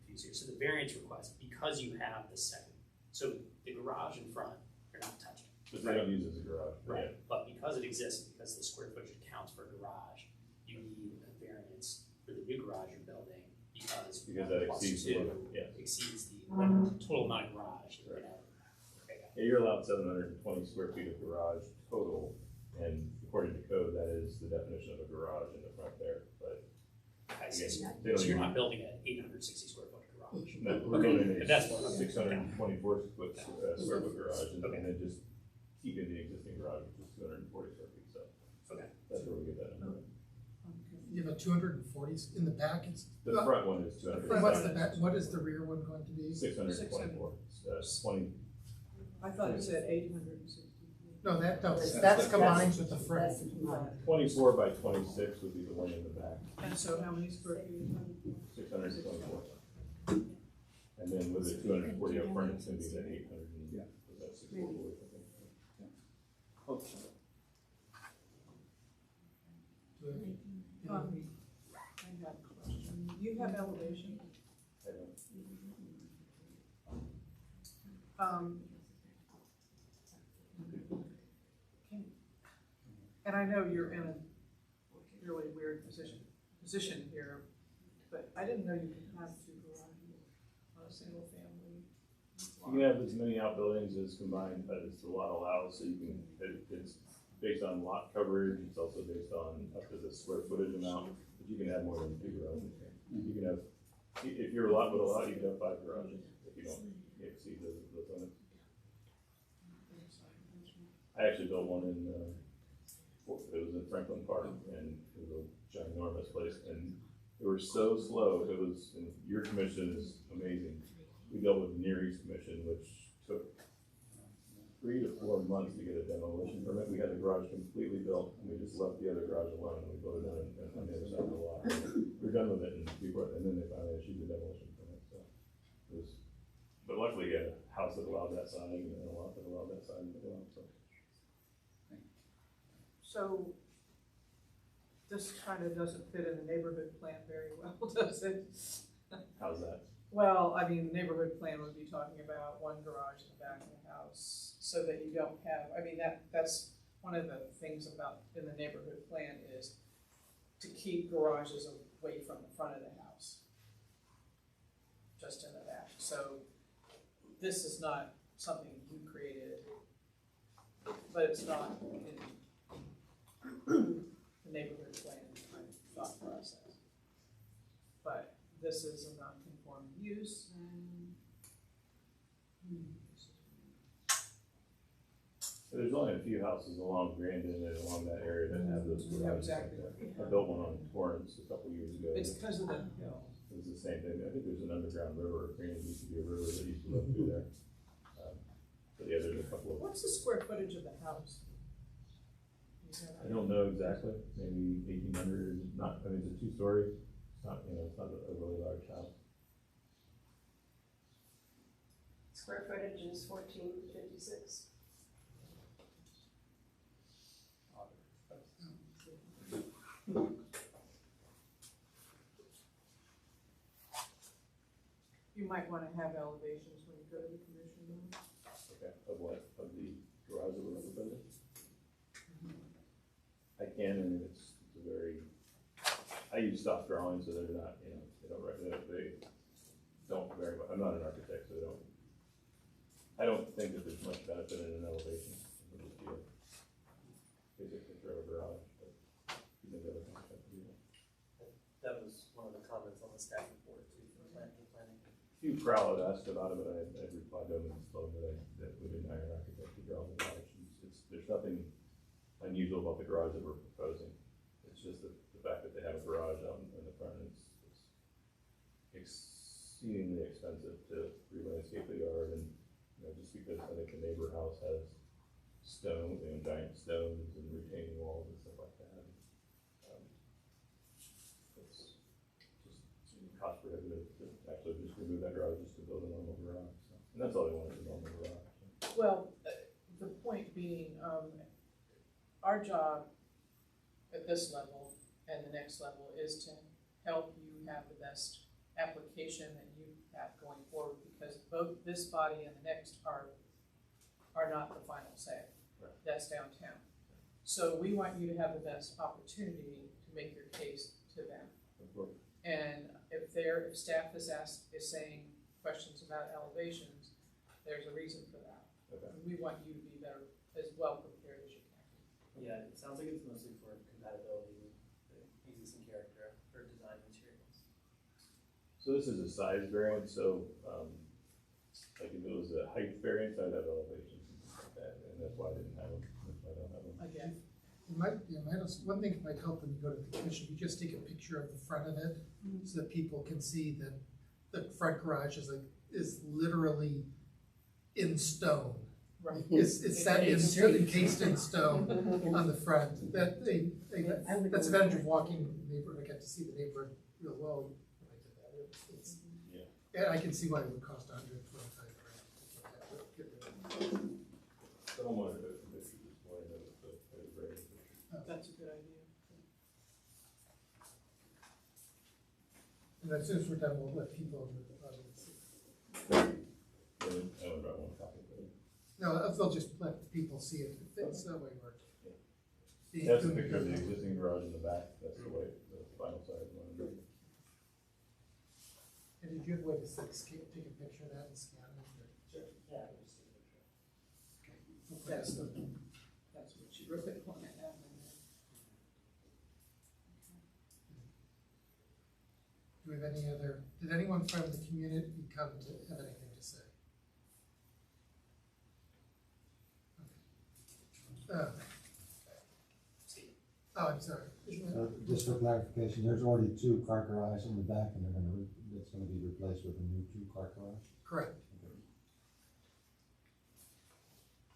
confused here. So the variance request, because you have the second, so the garage in front, you're not touching. but they don't use it as a garage. Right, but because it exists, because the square footage counts for a garage, you need a variance for the new garage you're building because Because that plus exceeds the two limit, yeah. exceeds the limit, total amount of garage you can have. Okay, got it. Yeah, you're allowed 720 square feet of garage total, and according to code, that is the definition of a garage in the front there, but. I see. again, So they don't you're even- not building an 860 square foot garage. No, we're building a That's 624 foot, square foot garage, and Okay. then just keeping the existing garage, which is 240 square feet, so. Okay. That's where we get that number. You have a 240 in the back, it's. The front one is 200. And what's the back, what is the rear one going to be? 624, 20, I thought it said 860. No, that's combined with the front. 24 by 26 would be the one in the back, And so how many square feet? 624. And then with the 240 up front, it's gonna be the 800, was that 644, I think. I have a question. You have elevation. I don't- And I know you're in a really weird position here, but I didn't know you could have 2 garages on a single family. You can have as many outbuildings as combined, as the lot allows, so you can, it's based on lot coverage, it's also based on up to the square footage amount, but you can have more than 2 garages. You can have, if your lot would allow, you could have 5 garages, if you don't exceed those limits. I actually built one in, it was in Franklin Park, and it was a ginormous place, and they were so slow, it was, and your commission is amazing. We dealt with Near East Commission, which took 3 to 4 months to get a demolition permit. We had the garage completely built, and we just left the other garage alone, and we built it on the other side of the lot. We're done with it, and then they finally issued the demolition permit, so it was, but luckily, a house that allowed that size, and a lot that allowed that size as well, so. So this kind of doesn't fit in the neighborhood plan very well, does it? How's that? Well, I mean, the neighborhood plan would be talking about 1 garage in the back of the house, so that you don't have, I mean, that's one of the things about, in the neighborhood plan is to keep garages away from the front of the house, just in the back. So this is not something you created, but it's not in the neighborhood plan kind of thought process. But this is a non-conforming use, and There's only a few houses along Grandin and along that area that have those Yeah, garages like exactly. that. I built one on Torrance a couple years ago. it's because of the hill. It was the same thing. I think there's an underground river. Grandin used to be a river that used to run through there. But yeah, there's a couple of, What's the square footage of the house? I don't know exactly, maybe 1,800, not, I mean, it's a 2-story. It's not, it's not a really large house. Square footage is 1456. You might wanna have elevations when you go to the commission room. Okay, of what, of the garage that we're gonna build? I can, I mean, it's a very, I use stock drawings, so they're not, they don't very much, I'm not an architect, so I don't think that there's much benefit in an elevation. It would just be a basic picture of a garage, but you think other things have to do that. That was one of the comments on the staff report too, for planning. Hugh Crowell had asked about it, but I replied to him and told him that we didn't hire an architect to draw the garage. There's nothing unusual about the garage that we're proposing. It's just the fact that they have a garage out in the front, and it's exceedingly expensive to re-landscape the yard, and just because I think the neighbor house has stone, giant stones and retaining walls and stuff like that. It's just cost prohibitive to actually just remove that garage just to build a normal garage. So. And that's all they want is a normal garage. So. Well, the point being, our job at this level and the next level is to help you have the best application that you have going forward, because both this body and the next are not the final say. Right. That's downtown. So we want you to have the best opportunity to make your case to them. Of course. And if staff is saying questions about elevations, there's a reason for that. Okay. And we want you to be better, as well prepared as you can. Yeah, it sounds like it's mostly for compatibility with the existing character or design materials. So this is a size variance, so like if it was a height variance, I'd have elevations and things like that, and that's why I didn't have them. That's why I don't have them. Again, One thing that might help when you go to the commission, you just take a picture of the front of it, so that people can see that the front garage is literally in stone. right. It's set in, encased in stone on the front. That's the advantage of walking the neighborhood. I got to see the neighborhood real well when I did that. And I can see why it would cost $125,000 to get rid of it. So I wanted to this morning, that was a very good picture. That's a good idea. And as soon as we're done, we'll let people in the audience see. I only brought one copy, but No, they'll just let people see it. It's that way we're. that's a picture of the existing garage in the back. That's the way the final size one. And did you have a way to take a picture of that and scan it? Sure. Yeah, I just take a picture. Okay. That's what you really want to have in there. Do we have any other, did anyone from the community come to have anything to say? Okay. Oh, I'm sorry. Just for clarification, there's already 2 car garages in the back, and it's going to be replaced with a new 2-car garage? Correct.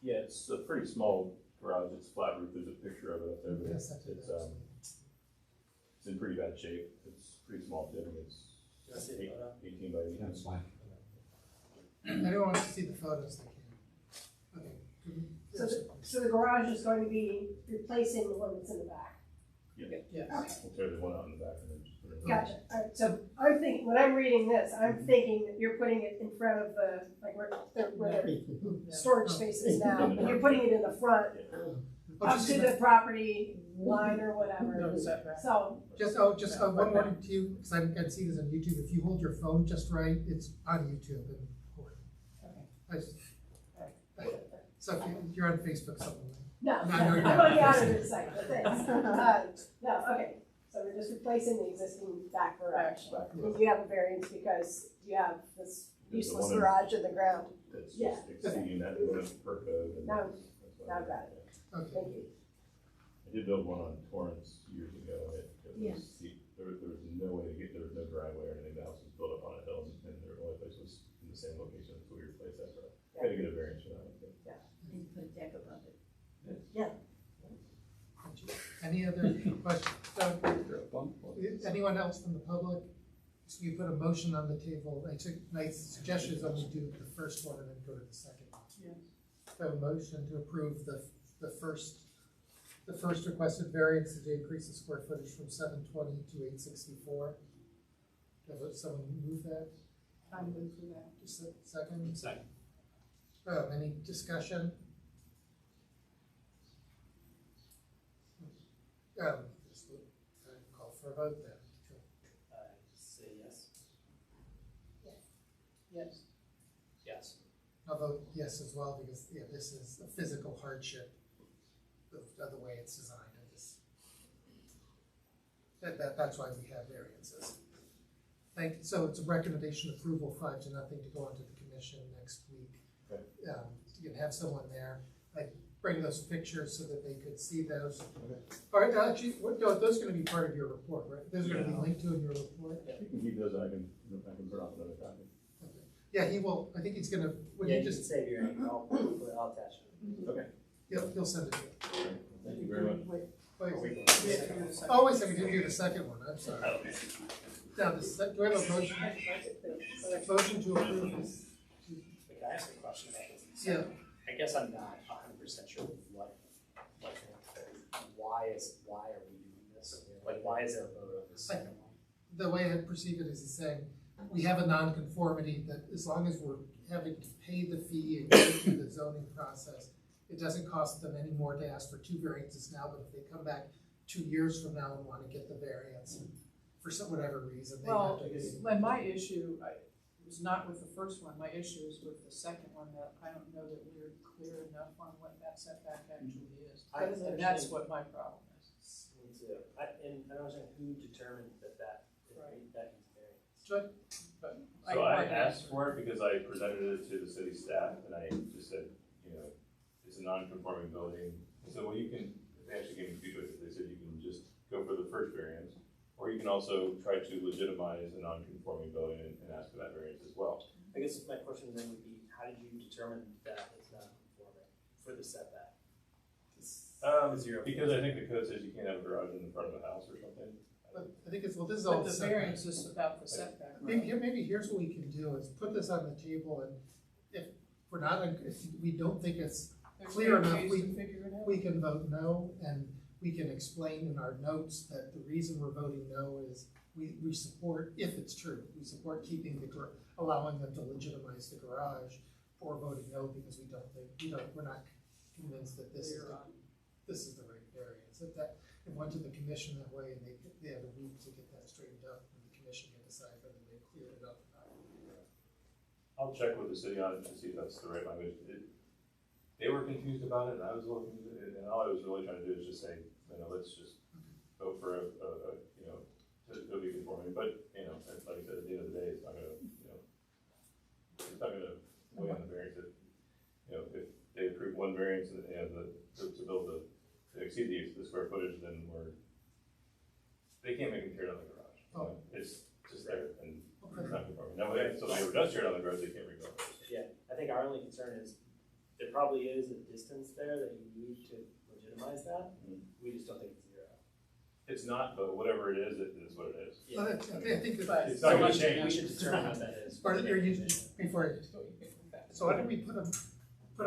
Yeah, it's a pretty small garage. It's flat roof. There's a picture of it up there, but Yes, that's it. it's in pretty bad shape. It's pretty small too. It's Do you want to see the photo? 18 by 18. That's fine. Anyone wants to see the photos, they can. Okay. So the garage is going to be replacing the one that's in the back? Yes. We'll tear the one out in the back and then just put it in. Gotcha, alright, so I'm thinking, when I'm reading this, I'm thinking that you're putting it in front of the, like where the storage space is now, and you're putting it in the front, up to the property line or whatever. No setback. So, One warning to you, because I can see this on YouTube. If you hold your phone just right, it's on YouTube and recorded. So if you're on Facebook, something like no, No, I'm you're on not. the auditor's side, but thanks. No, okay, so we're just replacing the existing back garage. And you have a variance because you have this useless one in- garage in the ground. It's Yeah. just exceeding that limit per code. and Now- that's why- now got it. Okay. Thank you. I did build one on Torrance years ago, and it was steep. There was no way to get, there was no driveway or anything. The house was built up on a hill, and the only place was in the same location, so we replaced that. But I had to get a variance for that one. And put a deck above it. Any other questions? Anyone else from the public? So you put a motion on the table. My suggestion is only do the first one and then go to the second. Yes. So a motion to approve the first requested variance to increase the square footage from 720 to 864. Have someone move that? I move for that. Just a second. Second. Any discussion? Just call for a vote then. Say yes. Yes. Yes. I'll vote yes as well, because, yeah, this is a physical hardship of the way it's designed. That's why we have variances. So it's a recommendation approval 5-0 to go onto the commission next week. Okay. You can have someone there, like, bring those pictures so that they could see those. All right, actually, no, those are gonna be part of your report, right? Those are gonna be linked to in your report? You can keep those, and I can print off another copy. Okay. Yeah, he will, I think he's gonna, would Yeah, he you just, can save your name, I'll attach it. Okay. he'll send it to you. Thank you very much. Wait, We have to do the second. oh, wait a second, didn't do the second one, I'm sorry. Now, do I have a motion? Motion to approve this? Can I ask a question about this? Yeah. I guess I'm not 100% sure why are we doing this? Like, why is there a vote on this second one? The way I perceive it is he's saying, we have a nonconformity that as long as we're having to pay the fee and go through the zoning process, it doesn't cost them any more to ask for 2 variances now, but if they come back 2 years from now and wanna get the variance, for whatever reason, they have to. Well, my issue, was not with the first one, my issue is with the second one, that I don't know that we're clear enough on what that setback actually is. And that's what my problem is. Me too. And I don't understand who determined that Right. that needs variance. But So I asked for it because I presented it to the city staff, and I just said, it's a non-conforming building. So, well, you can, they actually gave me 2 choices. They said you can just go for the first variance, or you can also try to legitimize a non-conforming building and ask for that variance as well. I guess my question then would be, how did you determine that it's not conforming for the setback? Because I think the code says you can't have a garage in the front of the house or something. But I think it's, well, this is all But the setback. variance is about the setback. Maybe here's what we can do, is put this on the table, and if we're not, if we don't think it's clear enough, we can vote no, and we can explain in our notes that the reason we're voting no is we support, if it's true, we support keeping allowing them to legitimize the garage, or voting no because we're not convinced that this is the right variance. If it went to the commission that way, and they had a week to get that straightened up, and the commission can decide whether they cleared it up or not. I'll check with the city on it to see if that's the right language. They were confused about it, and I was a little confused, and all I was really trying to do is just say, let's just go for to be conforming. But like I said, at the end of the day, it's not gonna weigh on the variance. If they approve one variance and to build to exceed the square footage, then they can't make them tear down the garage. It's just there, and it's not conforming. Now, so they ever does tear down the garage, they can't rebuild it. Yeah, I think our only concern is there probably is a distance there that you need to legitimize that. We just don't think it's 0. It's not, but whatever it is what it is. Yeah. I think It's not gonna change. We should determine what that is. Or you're using, so why don't we put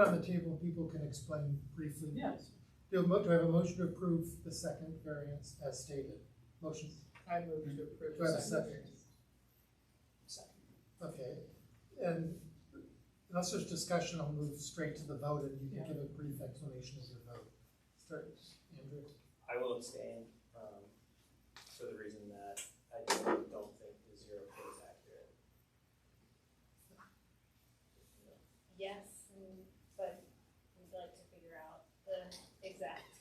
on the table, people can explain briefly. Yes. Do I have a motion to approve the second variance as stated? Motion. I move to approve Do I have the a second. second? Okay, and unless there's discussion, I'll move straight to the vote, and you can give a brief explanation of your vote. Start, Andrew. I will abstain for the reason that I don't think the 0 is accurate. Yes, but we'd like to figure out the exact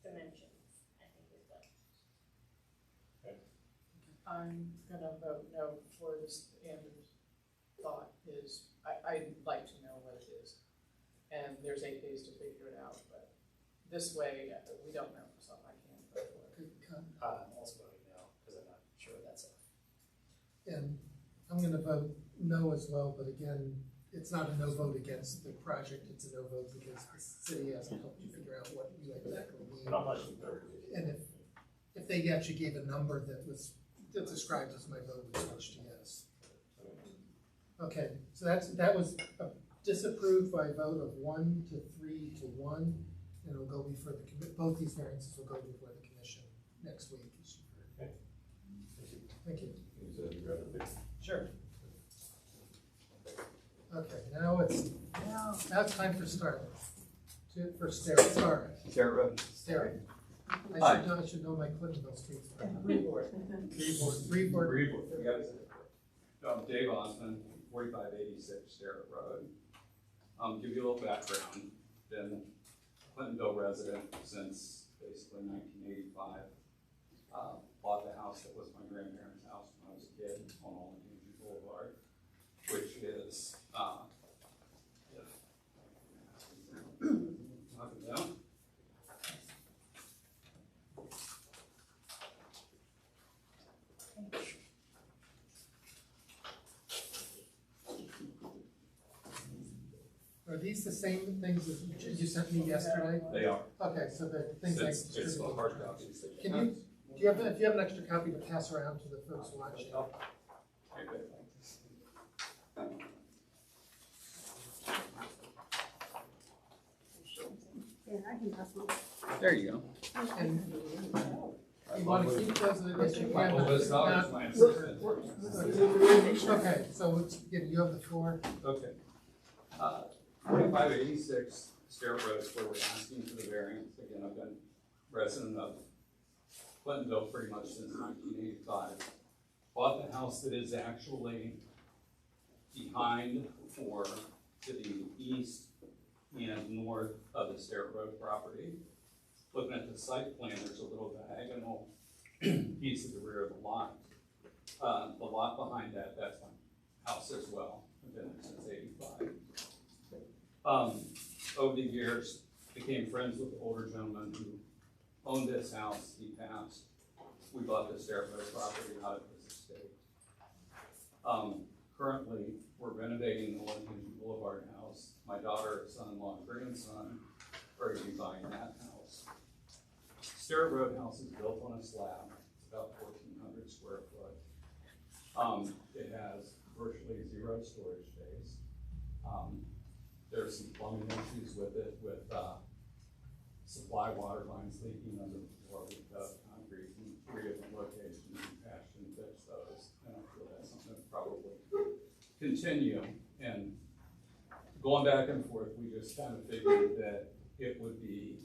dimensions, I think is what. I'm gonna vote no for this. Andrew's thought is, I'd like to know what it is. And there's 8 days to figure it out, but this way, we don't know, so I can't vote for it. I'm also voting no, because I'm not sure that's And I'm gonna vote no as well, but again, it's not a no vote against the project, it's a no vote because the city has to help you figure out what you exactly need. And if they actually gave a number that was described as my vote, would switch to yes. Okay, so that was disapproved by a vote of 1 to 3 to 1, and it'll go before both these variances will go before the commission next week. Okay. Thank you. Sure. Okay, now it's time for start. For Starrett. Starrett. I should know my Clintonville streets. Freeport. Freeport. You got it. Dave Osmond, 4586 Sterrett Road. Give you a little background. Been a Clintonville resident since basically 1985. Bought the house that was my grandparents' house when I was a kid on Olentangy Boulevard, which is, up and down. Are these the same things that you sent me yesterday? They are. Okay, so the things I It's the distributed. hard copies that Can you, do you have, if you have an extra copy to pass around to the folks watching? Okay. Yeah, I can pass them. There you go. And you want to keep those, I guess you can. Well, this but dog is not- my assistant. Okay, so it's, you have the floor. Okay. 4586 Sterrett Road is where we're asking for the variance. Again, I've been resident of Clintonville pretty much since 1985. Bought the house that is actually behind or to the east and north of the Sterrett Road property. Looking at the site plan, there's a little diagonal piece of the rear of the lot. The lot behind that, that's my house as well. I've been there since '85. Over the years, became friends with the older gentleman who owned this house. He passed. We bought the Sterrett Road property out of his estate. Currently, we're renovating the Olentangy Boulevard house. My daughter, son-in-law, and grandson are going to be buying that house. Sterrett Road house is built on a slab. It's about 1,400 square foot. It has virtually zero storage space. There's some plumbing issues with it, with supply water lines leaking under the floor. We've got concrete in 3 different locations and patched and fixed those. And I feel that's something that probably continue. And going back and forth, we just kind of figured that it would be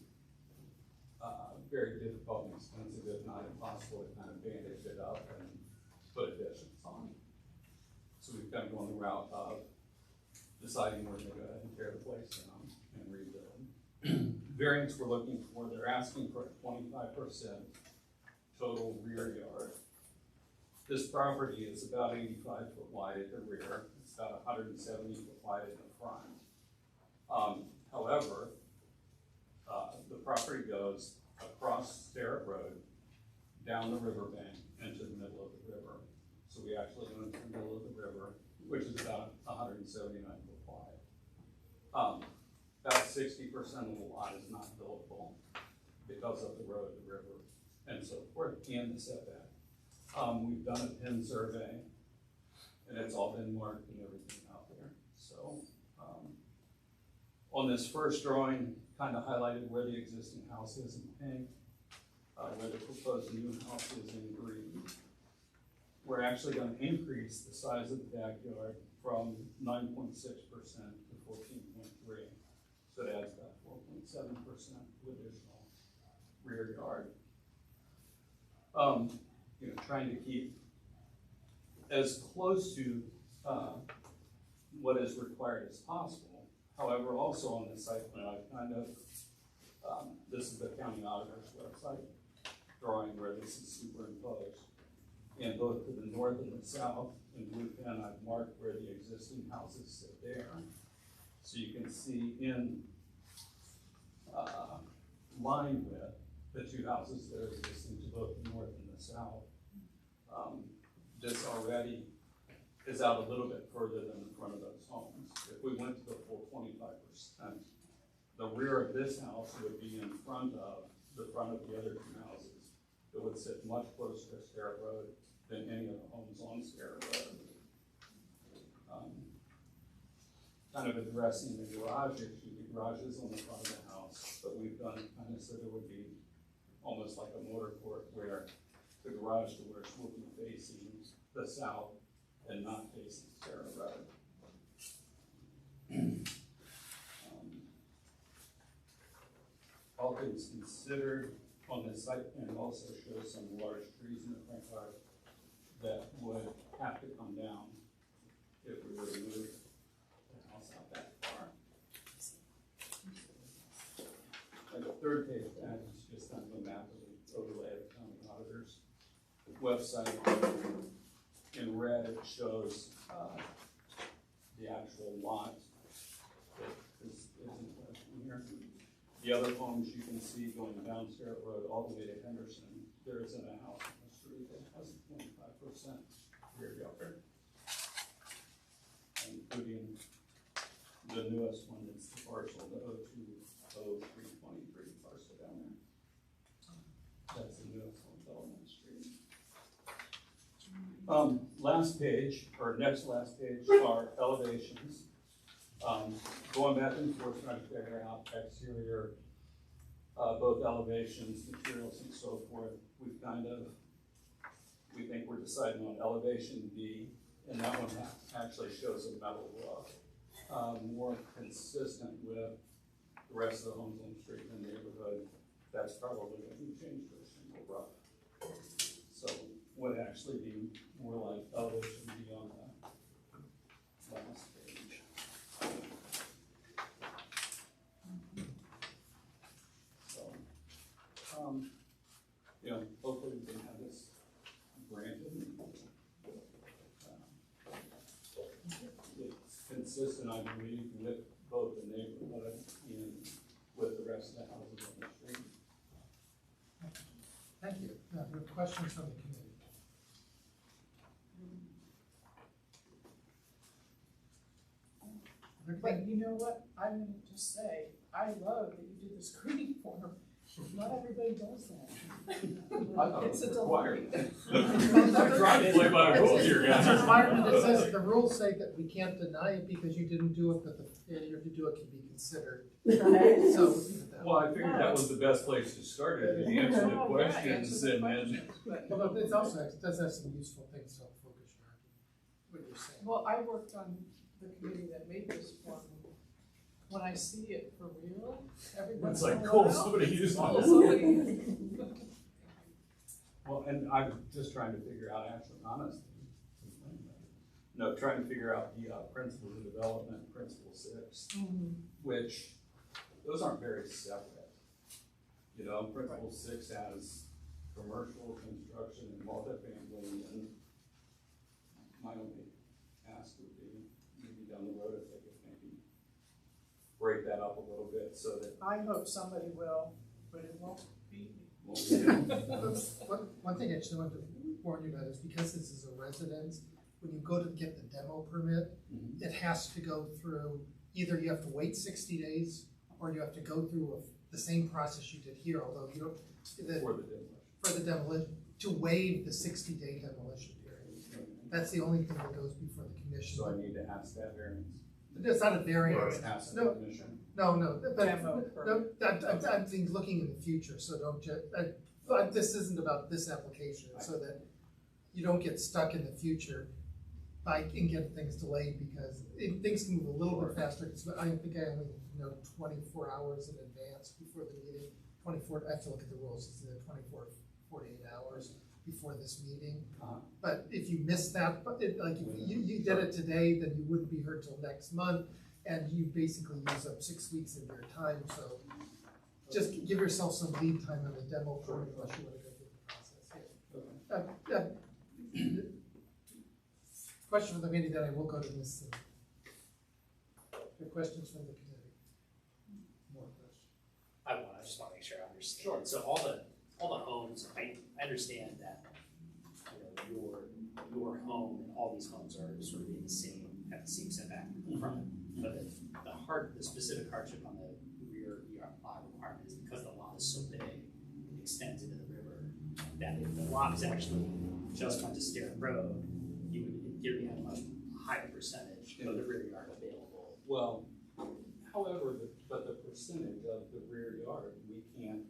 very difficult and expensive, if not impossible, to kind of bandage it up and put additions on. So we've kind of gone the route of deciding we're going to go ahead and tear the place down and rebuild. Variance we're looking for, they're asking for a 25% total rear yard. This property is about 85 foot wide at the rear. It's about 170 foot wide in the front. However, the property goes across Sterrett Road, down the riverbank, into the middle of the river. So we actually go into the middle of the river, which is about 179 foot wide. About 60% of the lot is not buildable because of the road, the river, and so forth, and the setback. We've done a PIN survey, and it's all been marked and everything out there. So on this first drawing, kind of highlighted where the existing house is in pink, where the proposed new house is in green. We're actually going to increase the size of the backyard from 9.6% to 14.3%. So it adds about 4.7% additional rear yard. Trying to keep as close to what is required as possible. However, also on the site plan, I've kind of, this is the county auditor's website drawing where this is superimposed. And both to the north and the south, in blue pen, I've marked where the existing houses sit there. So you can see in line with the 2 houses that are existing to both the north and the south. This already is out a little bit further than the front of those homes. If we went to the full 25%, the rear of this house would be in front of the front of the other 2 houses. It would sit much closer to Sterrett Road than any of the homes on Sterrett Road. Kind of addressing the garage issue. The garage is on the front of the house, but we've done it kind of so there would be almost like a motor court where the garage doors will be facing the south and not facing Sterrett Road. All things considered, on this site plan also shows some large trees in the front yard that would have to come down if we were to website, in red, it shows, the actual lot that is in question here. The other homes you can see going down Sterrett Road all the way to Henderson, there isn't a house on the street that has a 25% rear yard. Including the newest one, that's the parcel, the 0200323 parcel down there. That's the newest one, Development Street. Last page, or next last page, are elevations. Going back and forth trying to figure out exterior, both elevations, materials, and so forth. We think we're deciding on elevation B, and that one actually shows a metal roof, more consistent with the rest of the homes on the street in the neighborhood. That's probably going to be changed to a shingle roof. So would actually be more like elevation B on the last page. So, you know, hopefully we can have this granted. It's consistent, I believe, with both the neighborhood and with the rest of the houses on the street. Thank you. Now, we have questions from the committee. But you know what, I'm gonna just say, I love that you did the screening form. Not everybody does that. It's a delight. I'm trying to play by the rules here, It's a guys. requirement that says, the rules say that we can't deny it because you didn't do it, but the failure to do it can be considered. So, Well, I figured that was the best place to start it, to answer the Oh, yeah, questions answer the and then. questions, but- well, it's also, it does have some useful things to help focus your argument, what you're saying. Well, I worked on the committee that made this form. When I see it for real, everybody. It's like, cool, somebody used Oh, it. somebody. Well, and I'm just trying to figure out, actually, honestly, no, trying to figure out the principles of development, principle 6, which, those aren't very separate. You know, principle 6 has commercial construction and multifamily, and my only ask would be, maybe down the road, if they could maybe break that up a little bit so that. I hope somebody will, but it won't be me. One thing I just wanted to warn you about is because this is a residence, when you go to get the demo permit, it has to go through, either you have to wait 60 days or you have to go through the same process you did here, although you don't. For the demolition, to waive the 60-day demolition period. That's the only thing that goes before the commission. So I need to ask that variance. It's not a variance. Or ask No. the commission. No, but, Demo permit. I'm thinking, looking in the future, so don't this isn't about this application, so that you don't get stuck in the future and get things delayed, because things can move a little bit faster. I think I only know 24 hours in advance before the meeting. 24, I have to look at the rules, it's 48 hours before this meeting. But if you miss that, like if you did it today, then you wouldn't be heard till next month, and you basically use up 6 weeks of your time, so just give yourself some lead time on the demo permit unless you want to go through the process. Question from the committee, then I will go to this. The questions from the committee? More questions? I just wanna make sure I understand. Sure. So all the homes, I understand that, you know, your home and all these homes are sort of in the same, have the same setback in the front. But the specific hardship on the rear lot requirement is because the lot is so big, it extends into the river, that if the lot was actually just went to Sterrett Road, you would in theory have a much higher percentage of the rear yard available. Well, however, but the percentage of the rear yard, we can't,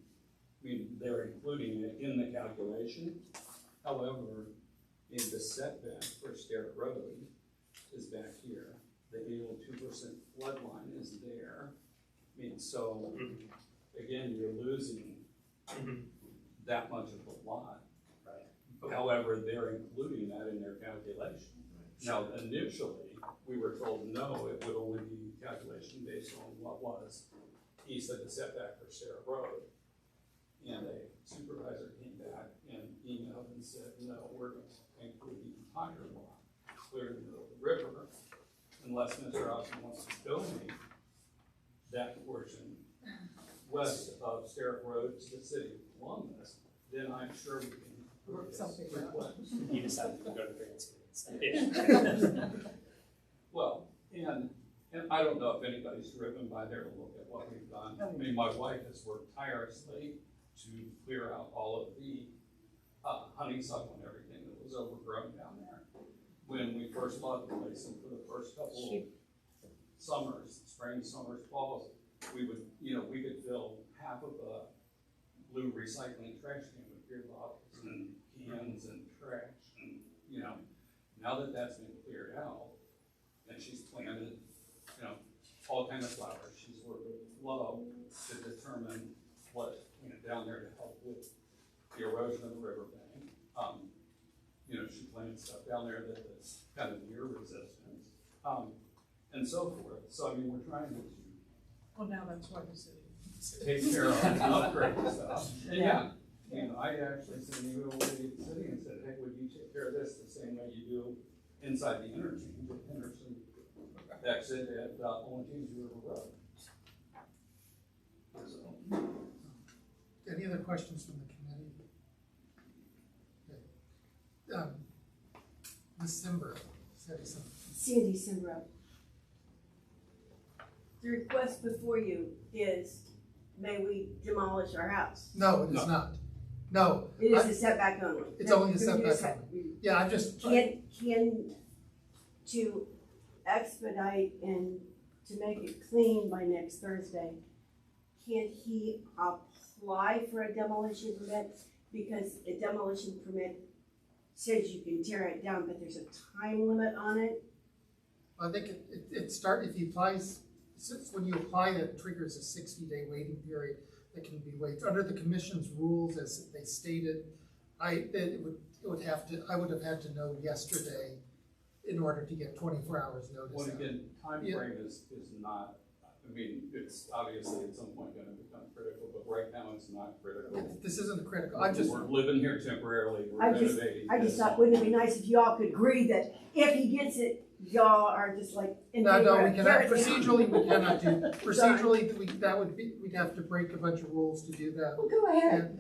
I mean, they're including it in the calculation. However, in the setback for Sterrett Road is back here. The 82% flood line is there. I mean, so again, you're losing that much of the lot. Right. However, they're including that in their calculation. Now, initially, we were told no, it would only be calculation based on what was east of the setback for Sterrett Road. And a supervisor came back and emailed and said, no, we're going to include the entire lot, clear in the middle of the river, unless Mr. Austin wants to donate that portion west of Sterrett Road to the city of Columbus, then I'm sure we can Work something out. request. You decided to go to variance instead. Well, and I don't know if anybody's driven by there to look at what we've done. I mean, my wife has worked tirelessly to clear out all of the honeysuckle and everything that was overgrown down there. When we first bought the place, and for the first couple of summers, spring, summers, falls, we would, we could fill half of a blue recycling trash can with beer bottles and cans and trash, and, now that that's been cleared out, and she's planted, all kinds of flowers, she's worked with Flo to determine what, down there to help with the erosion of the riverbank. She planted stuff down there that is kind of near resistant, and so forth. So, I mean, we're trying to Well, now that's why the city. take care of and upgrade stuff. And yeah, I actually sent an email to the city and said, hey, would you take care of this the same way you do inside the interchange at Henderson exit at Olentangy River Road? So, Any other questions from the committee? Okay. Ms. Simber, say something. Sandy Simbrow. The request before you is, may we demolish our house? No, it is not. No. It is a setback only. It's only a setback only. Yeah, I'm just. To expedite and to make it clean by next Thursday, can he apply for a demolition permit? Because a demolition permit says you can tear it down, but there's a time limit on it. I think if he applies, since when you apply, it triggers a 60-day waiting period that can be waived. Under the commission's rules, as they stated, I would have had to know yesterday in order to get 24 hours notice. well, again, time frame is not, I mean, it's obviously at some point gonna become critical, but right now it's not critical. This isn't critical. We're living here temporarily, we're renovating. I just thought, wouldn't it be nice if y'all could agree that if he gets it, y'all are just like in No, favor we of cannot, tearing it down? procedurally, we cannot do, procedurally, we'd have to break a bunch of rules to do that. Well, go ahead.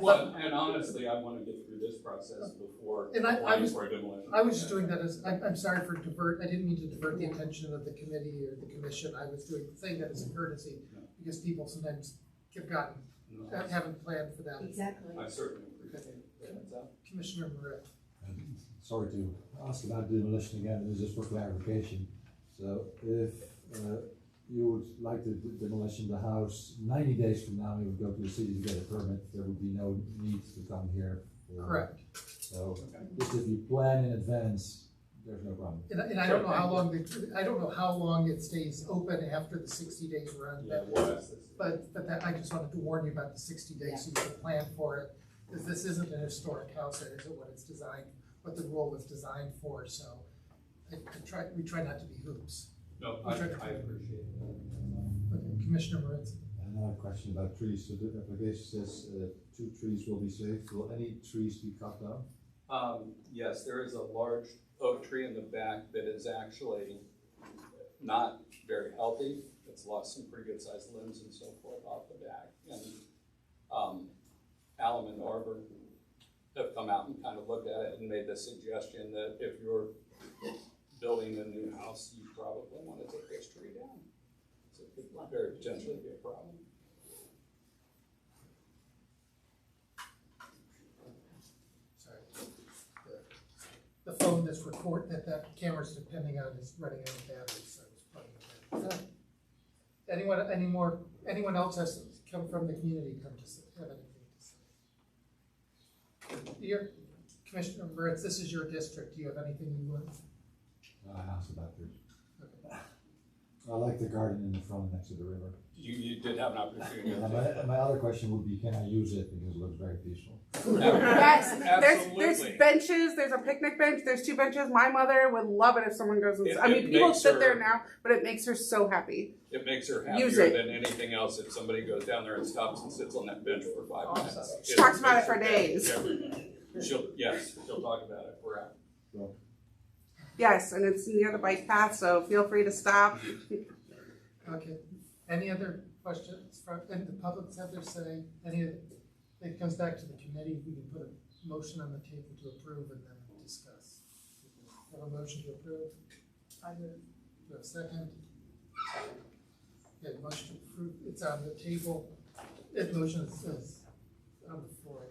Well, and honestly, I wanna get through this process before And I applying was- for a demolition. I was just doing that as, I'm sorry for I didn't mean to divert the attention of the committee or the commission. I was saying that as a courtesy, because people sometimes have haven't planned for that. Exactly. I certainly appreciate that. Commissioner Moret. Sorry to ask about demolition again, this is just for clarification. So if you would like to demolition the house 90 days from now, you would go to the city to get a permit, there would be no need to come here. Correct. So just if you plan in advance, there's no problem. And I don't know how long, I don't know how long it stays open after the 60 days run. Yeah, we'll ask this. But that, I just wanted to warn you about the 60 days so you can plan for it. Because this isn't an historic house, it isn't what it's designed, what the rule was designed for, so we try not to be hoops. No, I appreciate that. Okay, Commissioner Moritz. Another question about trees. So the application says 2 trees will be saved. Will any trees be cut down? Yes, there is a large oak tree in the back that is actually not very healthy. It's lost some pretty good sized limbs and so forth off the back. And Alum and Arbor have come out and kind of looked at it and made the suggestion that if you're building a new house, you probably want to take this tree down. So it could very potentially be a problem. Sorry. The phone that's that camera's depending on is running out of battery, so it's plugging it in. Anyone else has come from the community have anything to say? Here, Commissioner Moritz, this is your district. Do you have anything you want? I asked about this. Okay. I like the garden in the front next to the river. You did have an opportunity. And my other question would be, can I use it, because it looks very peaceful? Yes, there's Absolutely. benches, there's a picnic bench, there's 2 benches. My mother would love it if someone goes and, It- I mean, it people makes sit her- there now, but it makes her so happy. It makes her Use happier it. than anything else if somebody goes down there and stops and sits on that bench for 5 minutes. She talks about makes it for her happy days. every day. She'll talk about it forever. Yes, and it's near the bike path, so feel free to stop. Okay, any other questions from, and the public have their say, any of, it comes back to the committee, we can put a motion on the table to approve and then discuss. Have a motion to approve? I move. Do you have a second? Okay, motion to approve, it's on the table, the motion is on the floor.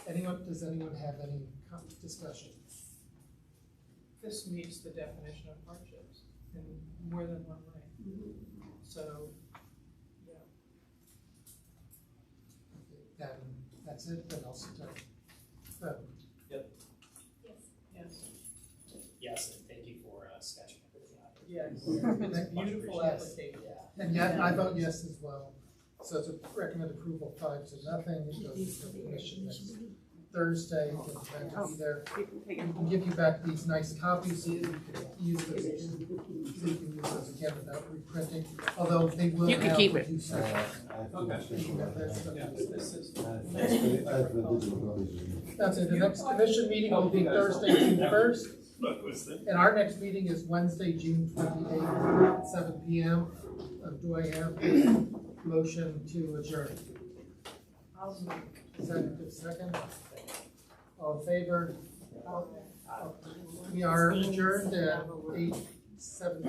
Does anyone have any discussion? This meets the definition of hardships in more than one way. So, yeah. Okay, then, that's it, then I'll sit down. Yes. Yes, and thank you for sketching everything out. Yes. It's a beautiful Yes. application. And yet, I vote yes as well. So it's a recommend approval 5-0. It goes to the commission next Thursday. You can plan to be there. We can give you back these nice copies so you can use those, again without reprinting. Although they will You can have keep what it. you said. This is. That's it. The next commission meeting will be Thursday, June 1st. And our next meeting is Wednesday, June 28th, at 7 p.m. Do I have a motion to adjourn? Second. All in favor? We are adjourned at 8:17.